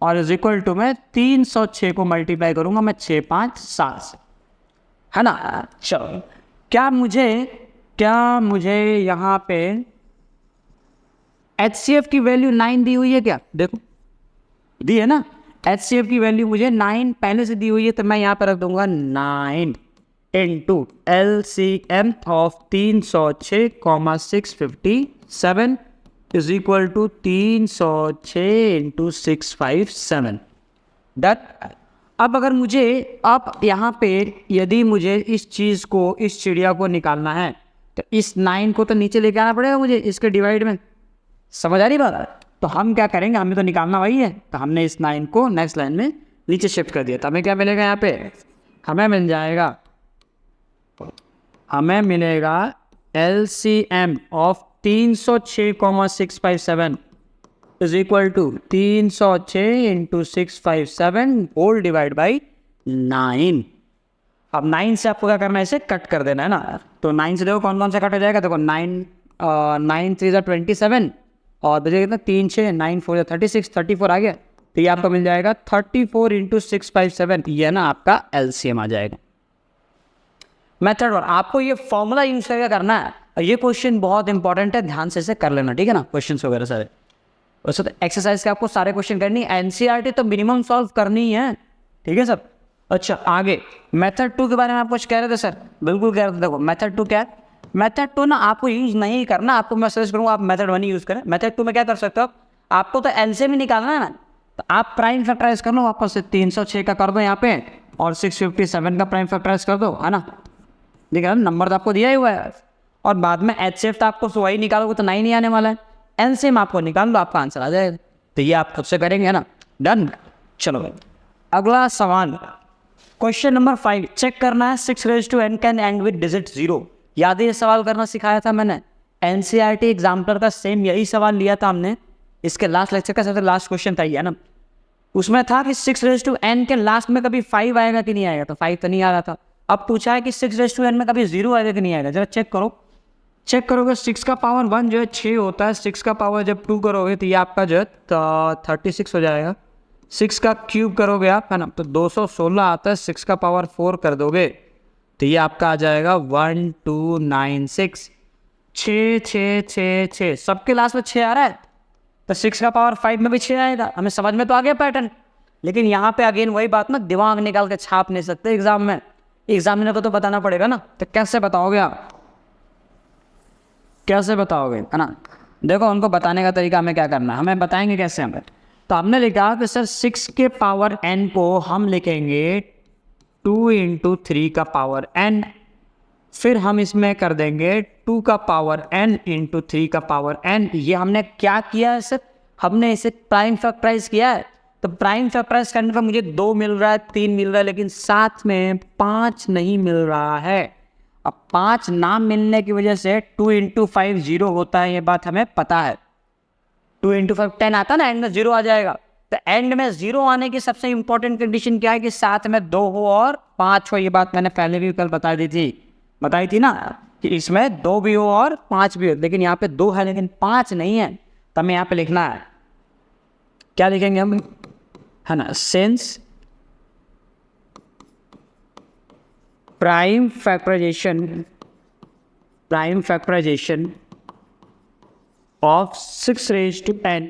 और इज इक्वल टू मैं 306 को मल्टीप्लाई करूंगा मैं 6 5 7 से, है ना। चलो क्या मुझे यहाँ पे HCF की वैल्यू 9 दी हुई है क्या, देखो दी है ना। HCF की वैल्यू मुझे 9 पहले से दी हुई है, तो मैं यहाँ पर रख दूंगा 9 into LCM of 306,657 is equal to 306 into 657। Done. अब अगर मुझे, अब यहाँ पे यदि मुझे इस चीज़ को, इस चिड़िया को निकालना है, तो इस 9 को तो नीचे लेके आना पड़ेगा मुझे इसके डिवाइड में, समझ आ रही बात। तो हम क्या करेंगे, हमें तो निकालना वही है, तो हमने इस 9 को नेक्स्ट लाइन में नीचे शिफ्ट कर दिया। तो हमें क्या मिलेगा यहाँ पे, हमें मिलेगा LCM of 306,657 is equal to 306 into 657 whole divide by 9। अब 9 से आपको क्या करना है, इसे कट कर देना है ना। तो 9 से देखो कौन कौन सा कट हो जाएगा, देखो 9 3 27, और बचेगा कितना, 3 6 9 4 36, 34 आ गया। तो ये आपका मिल जाएगा 34 इंटू 657, ये ना आपका LCM आ जाएगा। मेथड 1 आपको ये फॉर्मूला यूज करके करना है, और ये क्वेश्चन बहुत इंपॉर्टेंट है, ध्यान से इसे कर लेना, ठीक है ना। क्वेश्चंस वगैरह सारे वैसे तो एक्सरसाइज के आपको सारे क्वेश्चन करनी है, एनसीईआरटी तो मिनिमम सॉल्व करनी ही है, ठीक है सर। अच्छा आगे मेथड 2 के बारे में आप कुछ कह रहे थे सर? बिल्कुल कह रहे थे। देखो मेथड 2 क्या है, मेथड 2 ना आपको यूज नहीं करना, आपको मैं सजेस्ट करूँगा आप मेथड 1 ही यूज़ करें। मेथड 2 में क्या कर सकते हो, आपको तो एलसीएम ही निकालना है ना, तो आप प्राइम फैक्टराइज कर लो वापस से, 306 का कर दो यहाँ पे और 657 का प्राइम फैक्टराइज कर दो, है ना। देखिए नंबर तो आपको दिया ही हुआ है, और बाद में एचसीएफ तो आपको वही निकालोगे तो 9 नहीं आने वाला है, एलसीएम आपको निकाल लो, आपका आंसर आ जाएगा। तो ये आप खुद से करेंगे, है ना, डन। चलो भाई अगला सवाल, क्वेश्चन नंबर 5, चेक करना है 6 raise to n can end with digit 0। याद है ये सवाल करना सिखाया था मैंने, एनसीईआरटी एग्जाम्पलर का सेम यही सवाल लिया था हमने, इसके लास्ट लेक्चर का सबसे लास्ट क्वेश्चन था ये ना। उसमें था कि 6 रेज़ टू n के लास्ट में कभी 5 आएगा कि नहीं आएगा, तो 5 तो नहीं आ रहा था। अब पूछा है कि 6 रेज़ टू n में कभी 0 आएगा कि नहीं आएगा, जरा चेक करो। चेक करोगे 6 का पावर 1 जो है 6 होता है, 6 का पावर जब 2 करोगे तो ये आपका जो है 36 हो जाएगा। 6 का क्यूब करोगे आप, है ना, तो 216 आता है, 6 का पावर 4 कर दोगे तो ये आपका आ जाएगा 1296। 6 6 6 6 सबके लास्ट में 6 आ रहा है, तो 6 का पावर 5 में भी 6 आएगा। हमें समझ में तो आ गया पैटर्न, लेकिन यहाँ पे अगेन वही बात ना, दिमाग निकाल के छाप नहीं सकते एग्जाम में, एग्जामिनर को तो बताना पड़ेगा ना। तो कैसे बताओगे आप, कैसे बताओगे, है ना। देखो उनको बताने का तरीका हमें क्या करना है, हमें बताएंगे कैसे हमें। तो हमने लिखा कि सर 6 के पावर n को हम लिखेंगे 2 इंटू 3 का पावर n, फिर हम इसमें कर देंगे 2 का पावर n इंटू 3 का पावर n। ये हमने क्या किया है सर, हमने इसे प्राइम फैक्टराइज किया है। तो प्राइम फैक्टराइज करने पर मुझे 2 मिल रहा है, 3 मिल रहा है, लेकिन साथ में 5 नहीं मिल रहा है। अब 5 ना मिलने की वजह से 2 इंटू 5 0 होता है, ये बात हमें पता है। 2 इंटू 5 10 आता है ना, एंड में 0 आ जाएगा। तो एंड में 0 आने की सबसे इंपॉर्टेंट कंडीशन क्या है कि साथ में 2 हो और 5 हो। ये बात मैंने पहले भी कल बताई थी ना कि इसमें 2 भी हो और 5 भी हो, लेकिन यहाँ पे 2 है लेकिन 5 नहीं है। तो हमें यहाँ पे लिखना है, क्या लिखेंगे हम, है ना, since prime factorization of 6 raised to n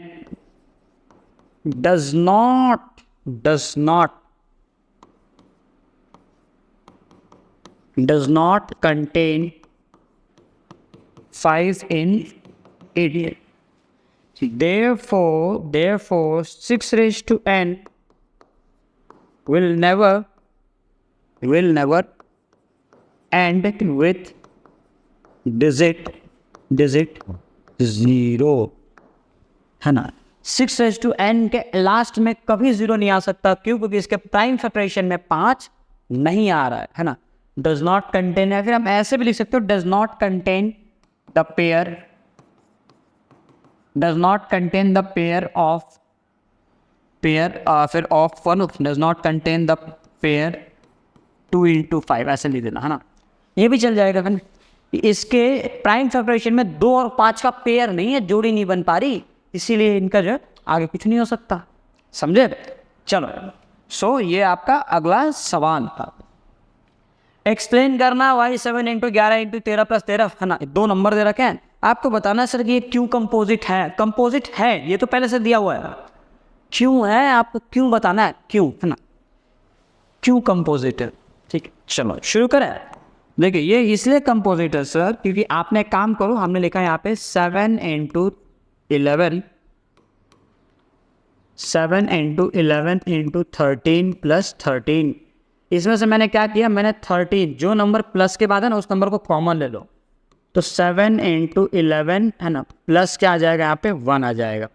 does not contain 5 in it. Therefore 6 raised to n will never end with digit 0, है ना। 6 रेज़ टू n के लास्ट में कभी 0 नहीं आ सकता, क्यों, क्योंकि इसके प्राइम फैक्टराइजेशन में 5 नहीं आ रहा है ना। डज नॉट कंटेन है, फिर हम ऐसे भी लिख सकते हो, does not contain the pair of फिर of 1, does not contain the pair 2 into 5, ऐसे लिख देना, है ना, ये भी चल जाएगा। फिर इसके प्राइम फैक्टराइजेशन में 2 और 5 का पेयर नहीं है, जोड़ी नहीं बन पा रही, इसीलिए इनका जो आगे कुछ नहीं हो सकता, समझे। चलो सो ये आपका अगला सवाल था, एक्सप्लेन करना y 7 इंटू 11 इंटू 13 प्लस 13, है ना, 2 नंबर दे रखे हैं, आपको बताना सर कि ये क्यों कंपोजिट है, ये तो पहले से दिया हुआ है, क्यों है आपको क्यों बताना है, क्यों, है ना, क्यों कंपोजिट है। ठीक है चलो शुरू करें। देखिए ये इसलिए कंपोजिट है सर क्योंकि आपने काम करो, हमने लिखा है यहाँ पे 7 इंटू 11 इंटू 13 प्लस 13। इसमें से मैंने क्या किया, मैंने 13 जो नंबर प्लस के बाद है ना उस नंबर को कॉमन ले लो, तो 7 इंटू 11 है ना, प्लस क्या आ जाएगा यहाँ पे 1 आ जाएगा,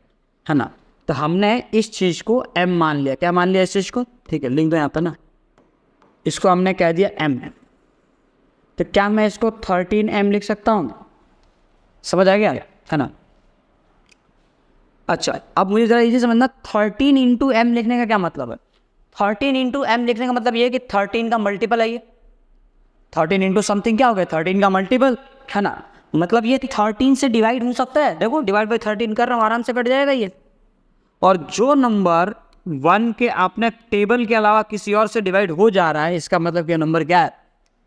है ना। तो हमने इस चीज़ को m मान लिया, क्या मान लिया इस चीज़ को, ठीक है लिख दो यहाँ पे ना, इसको हमने कह दिया m। तो क्या मैं इसको 13m लिख सकता हूँ, समझ आ गया, है ना। अच्छा अब मुझे ज़रा इजी समझना, 13 इंटू m लिखने का क्या मतलब है। 13 इंटू m लिखने का मतलब ये है कि 13 का मल्टीपल है ये, 13 इंटू समथिंग क्या हो गया, 13 का मल्टीपल, है ना। मतलब ये 13 से डिवाइड हो सकता है, देखो डिवाइड बाई 13 कर रहा हूँ, आराम से कट जाएगा ये। और जो नंबर 1 के आपने टेबल के अलावा किसी और से डिवाइड हो जा रहा है, इसका मतलब ये नंबर क्या है,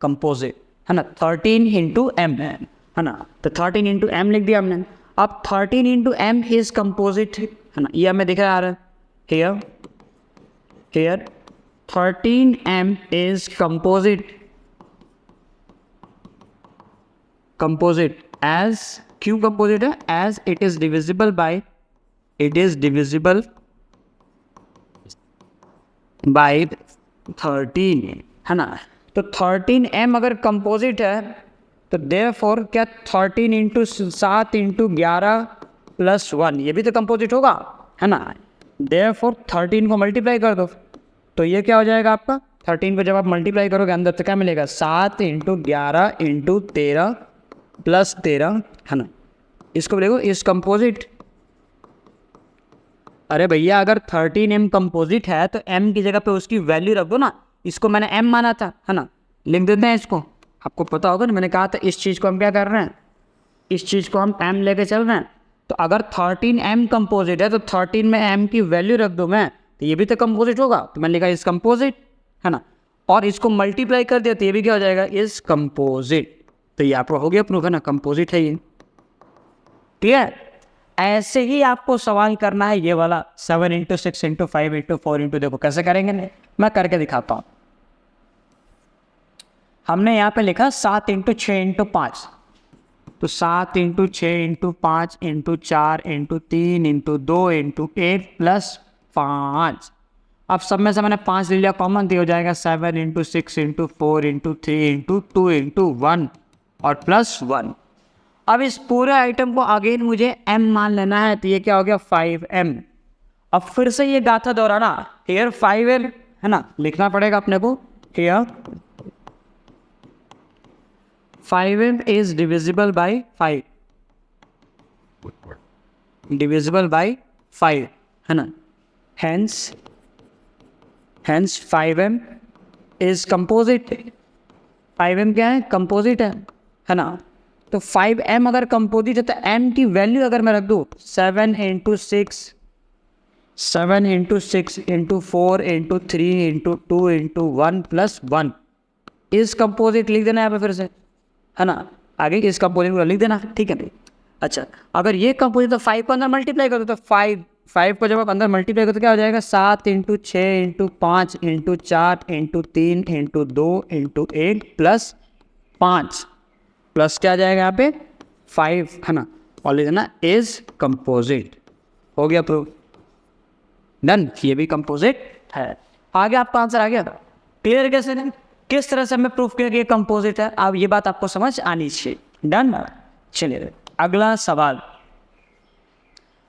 कंपोजिट, है ना। 13 इंटू एम है ना, तो 13 इंटू एम लिख दिया हमने। अब 13 इंटू एम इज कंपोजिट, है ना, ये हमें दिख रहा है here here 13m is composite as, क्यों composite है, as it is divisible by 13, है ना। तो 13m अगर कंपोजिट है तो देयरफॉर क्या 13 इंटू 7 इंटू 11 प्लस 1 ये भी तो कंपोजिट होगा, है ना। देयरफॉर 13 को मल्टीप्लाई कर दो तो ये क्या हो जाएगा आपका, 13 को जब आप मल्टीप्लाई करोगे अंदर तो क्या मिलेगा, 7 इंटू 11 इंटू 13 प्लस 13, है ना। इसको बोलेगा इस कंपोजिट। अरे भैया अगर 13m कंपोजिट है तो m की जगह पे उसकी वैल्यू रख दो ना, इसको मैंने m माना था, है ना, लिख देते हैं इसको। आपको पता होगा ना, मैंने कहा था इस चीज़ को हम क्या कर रहे हैं, इस चीज़ को हम m लेके चल रहे हैं। तो अगर 13m कंपोजिट है तो 13 में m की वैल्यू रख दो मैं, तो ये भी तो कंपोजिट होगा, तो मैंने लिखा इस कंपोजिट, है ना। और इसको मल्टीप्लाई कर दिया तो ये भी क्या हो जाएगा, इस कंपोजिट। तो ये आपको हो गया प्रूफ, है ना, कंपोजिट है ये। क्लियर। ऐसे ही आपको सवाल करना है ये वाला 7 इंटू 6 इंटू 5 इंटू 4 इंटू, देखो कैसे करेंगे मैं करके दिखाता हूँ। हमने यहाँ पे लिखा 7 इंटू 6 इंटू 5, तो 7 into 6 into 5 into 4 into 3 into 2 into 1 plus 5। अब सब में से मैंने 5 ले लिया कॉमन, तो हो जाएगा 7 into 6 into 4 into 3 into 2 into 1 और प्लस 1। अब इस पूरे आइटम को अगेन मुझे m मान लेना है, तो ये क्या हो गया 5m। अब फिर से ये गाथा दोहराना, हेयर 5m, है ना, लिखना पड़ेगा अपने को, here 5m is divisible by 5, divisible by 5, है ना। Hence 5m is composite, 5m क्या है, कंपोजिट है ना। तो 5m अगर कंपोजिट है तो m की वैल्यू अगर मैं रख दूँ 7 into 6 into 4 into 3 into 2 into 1 plus 1 इस कंपोजिट लिख देना है यहाँ पे फिर से, है ना। आगे इस कंपोजिट को लिख देना, ठीक है। अच्छा अगर ये कंपोजिट तो 5 को अंदर मल्टीप्लाई कर दो, तो 5 को जब आप अंदर मल्टीप्लाई करो तो क्या हो जाएगा, 7 into 6 into 5 into 4 into 3 into 2 into 1 plus 5 plus क्या आ जाएगा यहाँ पे 5, है ना। और लिख देना इज कंपोजिट, हो गया प्रूफ, डन। ये भी कंपोजिट है। आगे आपका आंसर आ गया, क्लियर। कैसे नहीं, किस तरह से हमें प्रूफ किया कि ये कंपोजिट है, अब ये बात आपको समझ आनी चाहिए, डन। चलिए अगला सवाल,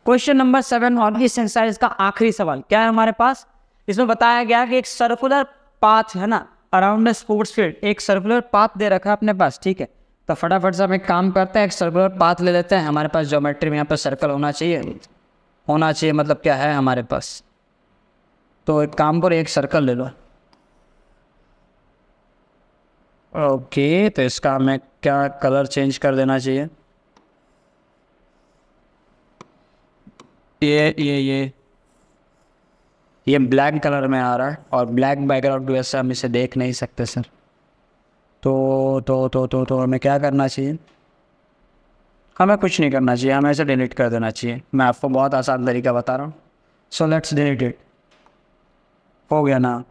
क्वेश्चन नंबर 7 और इस एक्सरसाइज का आखिरी सवाल क्या है हमारे पास। इसमें बताया गया कि एक सर्कुलर पाथ, है ना, अराउंड द स्पोर्ट्स फील्ड, एक सर्कुलर पाथ दे रखा है अपने पास, ठीक है। तो फटाफट से हम एक काम करते हैं, एक सर्कुलर पाथ ले लेते हैं। हमारे पास ज्योमेट्री में यहाँ पर सर्कल होना चाहिए, मतलब क्या है हमारे पास। तो एक काम करो, एक सर्कल ले लो। ओके, तो इसका हमें क्या कलर चेंज कर देना चाहिए, ये ब्लैक कलर में आ रहा है और ब्लैक बैकग्राउंड की वजह से हम इसे देख नहीं सकते सर। तो हमें क्या करना चाहिए, हमें कुछ नहीं करना चाहिए, हमें इसे डिलीट कर देना चाहिए। मैं आपको बहुत आसान तरीका बता रहा हूँ। सो लेट्स डिलीट इट, हो गया ना।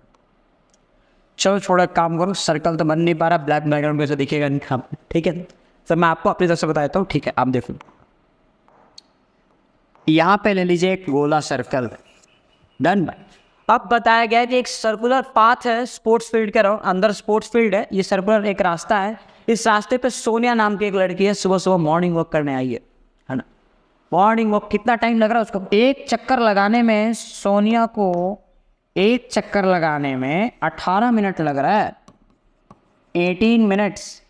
चलो छोड़ा, काम करो, सर्कल तो बन नहीं पा रहा, ब्लैक बैकग्राउंड वैसे दिखेगा नहीं, हाँ ठीक है। सर मैं आपको अपनी तरफ से बताता हूँ, ठीक है। आप देखो यहाँ पे ले लीजिए एक गोला सर्कल, डन। अब बताया गया है कि एक सर्कुलर पाथ है स्पोर्ट्स फील्ड के अराउंड, अंदर स्पोर्ट्स फील्ड है, ये सर्कुलर एक रास्ता है। इस रास्ते पे सोनिया नाम की एक लड़की है, सुबह सुबह मॉर्निंग वॉक करने आई है ना। मॉर्निंग वॉक कितना टाइम लग रहा है उसको, एक चक्कर लगाने में सोनिया को एक चक्कर लगाने में 18 मिनट लग रहा है, 18 मिनट्स,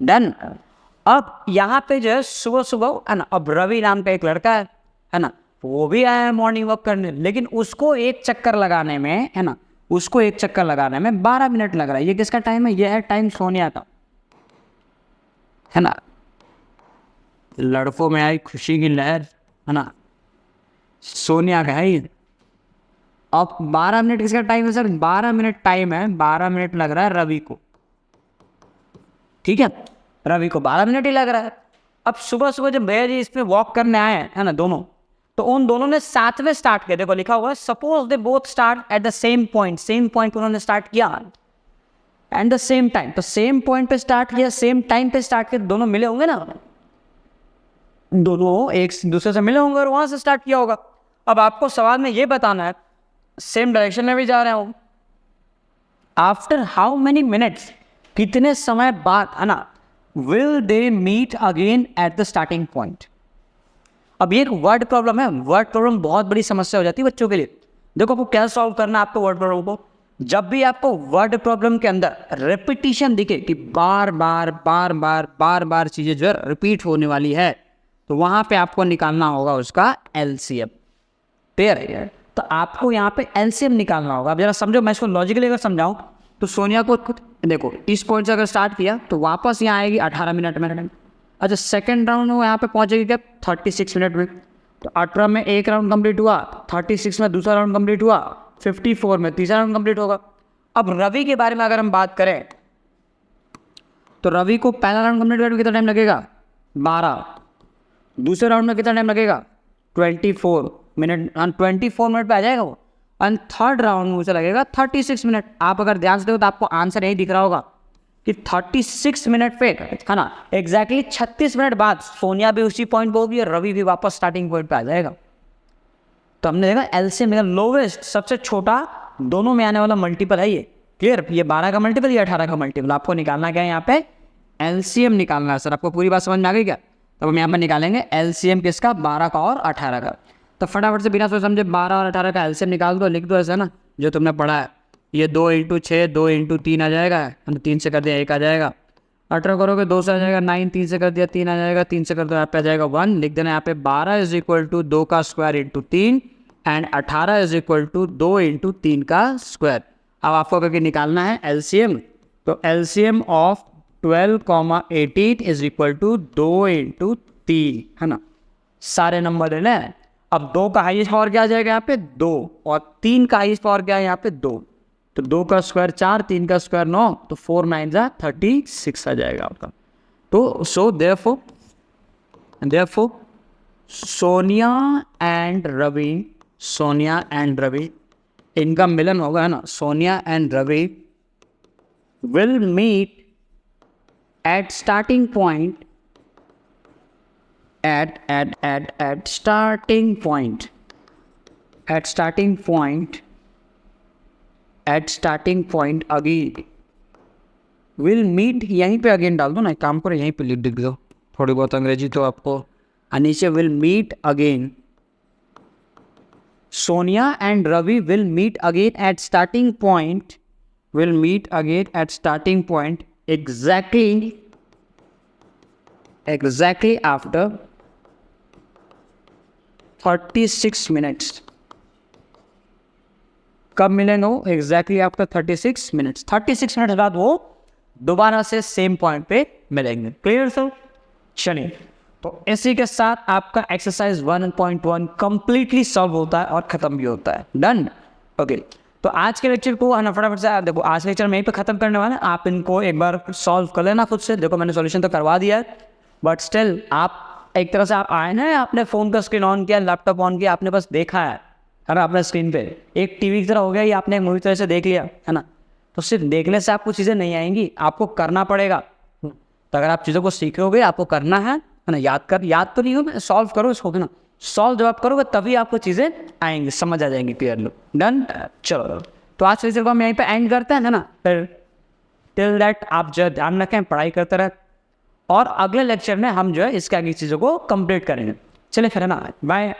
डन। अब यहाँ पे जो है सुबह सुबह, है ना, अब रवि नाम का एक लड़का है ना, वो भी आया है मॉर्निंग वॉक करने, लेकिन उसको एक चक्कर लगाने में, है ना, उसको एक चक्कर लगाने में 12 मिनट लग रहा है। ये किसका टाइम है, ये है टाइम सोनिया का, है ना। लड़कों में आई खुशी की लहर, है ना, सोनिया का है ये। अब 12 मिनट किसका टाइम है सर, 12 मिनट टाइम है, 12 मिनट लग रहा है रवि को, ठीक है। रवि को 12 मिनट ही लग रहा है। अब सुबह सुबह जब भैया जी इसमें वॉक करने आए हैं, है ना, दोनों, तो उन दोनों ने साथ में स्टार्ट किया। देखो लिखा हुआ है suppose they both start at the same point, same point उन्होंने स्टार्ट किया एंड द सेम टाइम, तो सेम पॉइंट पे स्टार्ट किया, सेम टाइम पे स्टार्ट किया, दोनों मिले होंगे ना, दोनों एक दूसरे से मिले होंगे और वहां से स्टार्ट किया होगा। अब आपको सवाल में ये बताना है सेम डायरेक्शन में भी जा रहे हो, आफ्टर हाउ मेनी मिनट्स, कितने समय बाद, है ना, will they meet again at the starting point. अब ये एक वर्ड प्रॉब्लम है, वर्ड प्रॉब्लम बहुत बड़ी समस्या हो जाती है बच्चों के लिए। देखो आपको क्या सॉल्व करना है आपको वर्ड प्रॉब्लम को, जब भी आपको वर्ड प्रॉब्लम के अंदर रिपीटिशन दिखे कि बार बार बार बार बार बार चीज़ें जो है रिपीट होने वाली है, तो वहाँ पे आपको निकालना होगा उसका एलसीएम। क्लियर है? तो आपको यहाँ पे एलसीएम निकालना होगा। अब जरा समझो, मैं इसको लॉजिकली अगर समझाऊँ तो सोनिया को देखो इस पॉइंट से अगर स्टार्ट किया तो वापस यहाँ आएगी 18 मिनट में। अच्छा सेकंड राउंड में यहाँ पे पहुँचेगी क्या 36 मिनट में। तो 18 में एक राउंड कंप्लीट हुआ, 36 में दूसरा राउंड कंप्लीट हुआ, 54 में तीसरा राउंड कंप्लीट होगा। अब रवि के बारे में अगर हम बात करें तो रवि को पहला राउंड कंप्लीट करने में कितना टाइम लगेगा 12, दूसरे राउंड में कितना टाइम लगेगा 24 मिनट, 24 मिनट पे आ जाएगा वो, एंड थर्ड राउंड में उसे लगेगा 36 मिनट। आप अगर ध्यान से देखो तो आपको आंसर यही दिख रहा होगा कि 36 मिनट पे, है ना, एग्जैक्टली 36 मिनट बाद सोनिया भी उसी पॉइंट पे होगी और रवि भी वापस स्टार्टिंग पॉइंट पे आ जाएगा। तो हमने देखा एलसीएम लोवेस्ट, सबसे छोटा दोनों में आने वाला मल्टीपल है ये। क्लियर? ये 12 का मल्टीपल, ये 18 का मल्टीपल। आपको निकालना क्या है यहाँ पे एलसीएम निकालना है। सर आपको पूरी बात समझ में आ गई क्या? तब हम यहाँ पर निकालेंगे एलसीएम किसका 12 का और 18 का। तो फटाफट से बिना सोच समझे 12 और 18 का एलसीएम निकाल दो, लिख दो ऐसा ना जो तुमने पढ़ा है। ये 2 × 6 2 × 3 आ जाएगा, 3 से कर दिया 1 आ जाएगा, 18 करोगे 2 से आ जाएगा, 9 3 से कर दिया 3 आ जाएगा, 3 से कर दो यहाँ पे आ जाएगा 1, लिख देना यहाँ पे 12 = 2 का स्क्वायर × 3 एंड 18 = 2 × 3 का स्क्वायर। अब आपको करके निकालना है एलसीएम। तो एलसीएम ऑफ 12, 18 = 2 × 3, है ना। सारे नंबर ले लें। अब 2 का हाईएस्ट पावर क्या आ जाएगा यहाँ पे 2, और 3 का हाईएस्ट पावर क्या है यहाँ पे 2। तो 2 का स्क्वायर 4, 3 का स्क्वायर 9, तो 4 9 जा 36 आ जाएगा आपका। तो so therefore Sonia and Ravi इनका मिलन होगा, है ना। Sonia and Ravi will meet at starting point at starting point again will meet, यहीं पे अगेन डाल दो ना, एक काम करो यहीं पे लिख दो, थोड़ी बहुत अंग्रेजी तो आपको। नीचे will meet again, Sonia and Ravi will meet again at starting point exactly after 36 minutes. कब मिलेंगे वो? Exactly after 36 minutes. 36 मिनट बाद वो दोबारा से सेम पॉइंट पे मिलेंगे। Clear sir? चलिए, तो इसी के साथ आपका एक्सरसाइज 1.1 कंप्लीटली सॉल्व होता है और खत्म भी होता है। डन? ओके, तो आज के लेक्चर को फटाफट से देखो, आज के लेक्चर में यहीं पे खत्म करने वाला है। आप इनको एक बार सॉल्व कर लेना खुद से। देखो मैंने सॉल्यूशन तो करवा दिया है, बट स्टिल आप एक तरह से आप आए ना, आपने फ़ोन का स्क्रीन ऑन किया, लैपटॉप ऑन किया, आपने बस देखा है ना अपने स्क्रीन पे, एक टीवी की तरह हो गया, ये आपने एक मूवी तरह से देख लिया, है ना। तो सिर्फ देखने से आपको चीज़ें नहीं आएंगी, आपको करना पड़ेगा। तो अगर आप चीज़ों को सीखोगे, आपको करना है ना, याद तो नहीं हो, सॉल्व करो इसको, है ना। सॉल्व जब आप करोगे तभी आपको चीज़ें आएंगी, समझ आ जाएंगी क्लियरली। डन? चलो, तो आज लेक्चर को हम यहीं पर एंड करते हैं, है ना। फिर टिल दैट आप जो ध्यान रखें, पढ़ाई करते रहें, और अगले लेक्चर में हम जो है इसके आगे चीज़ों को कंप्लीट करेंगे। चलिए फिर, है ना, बाय।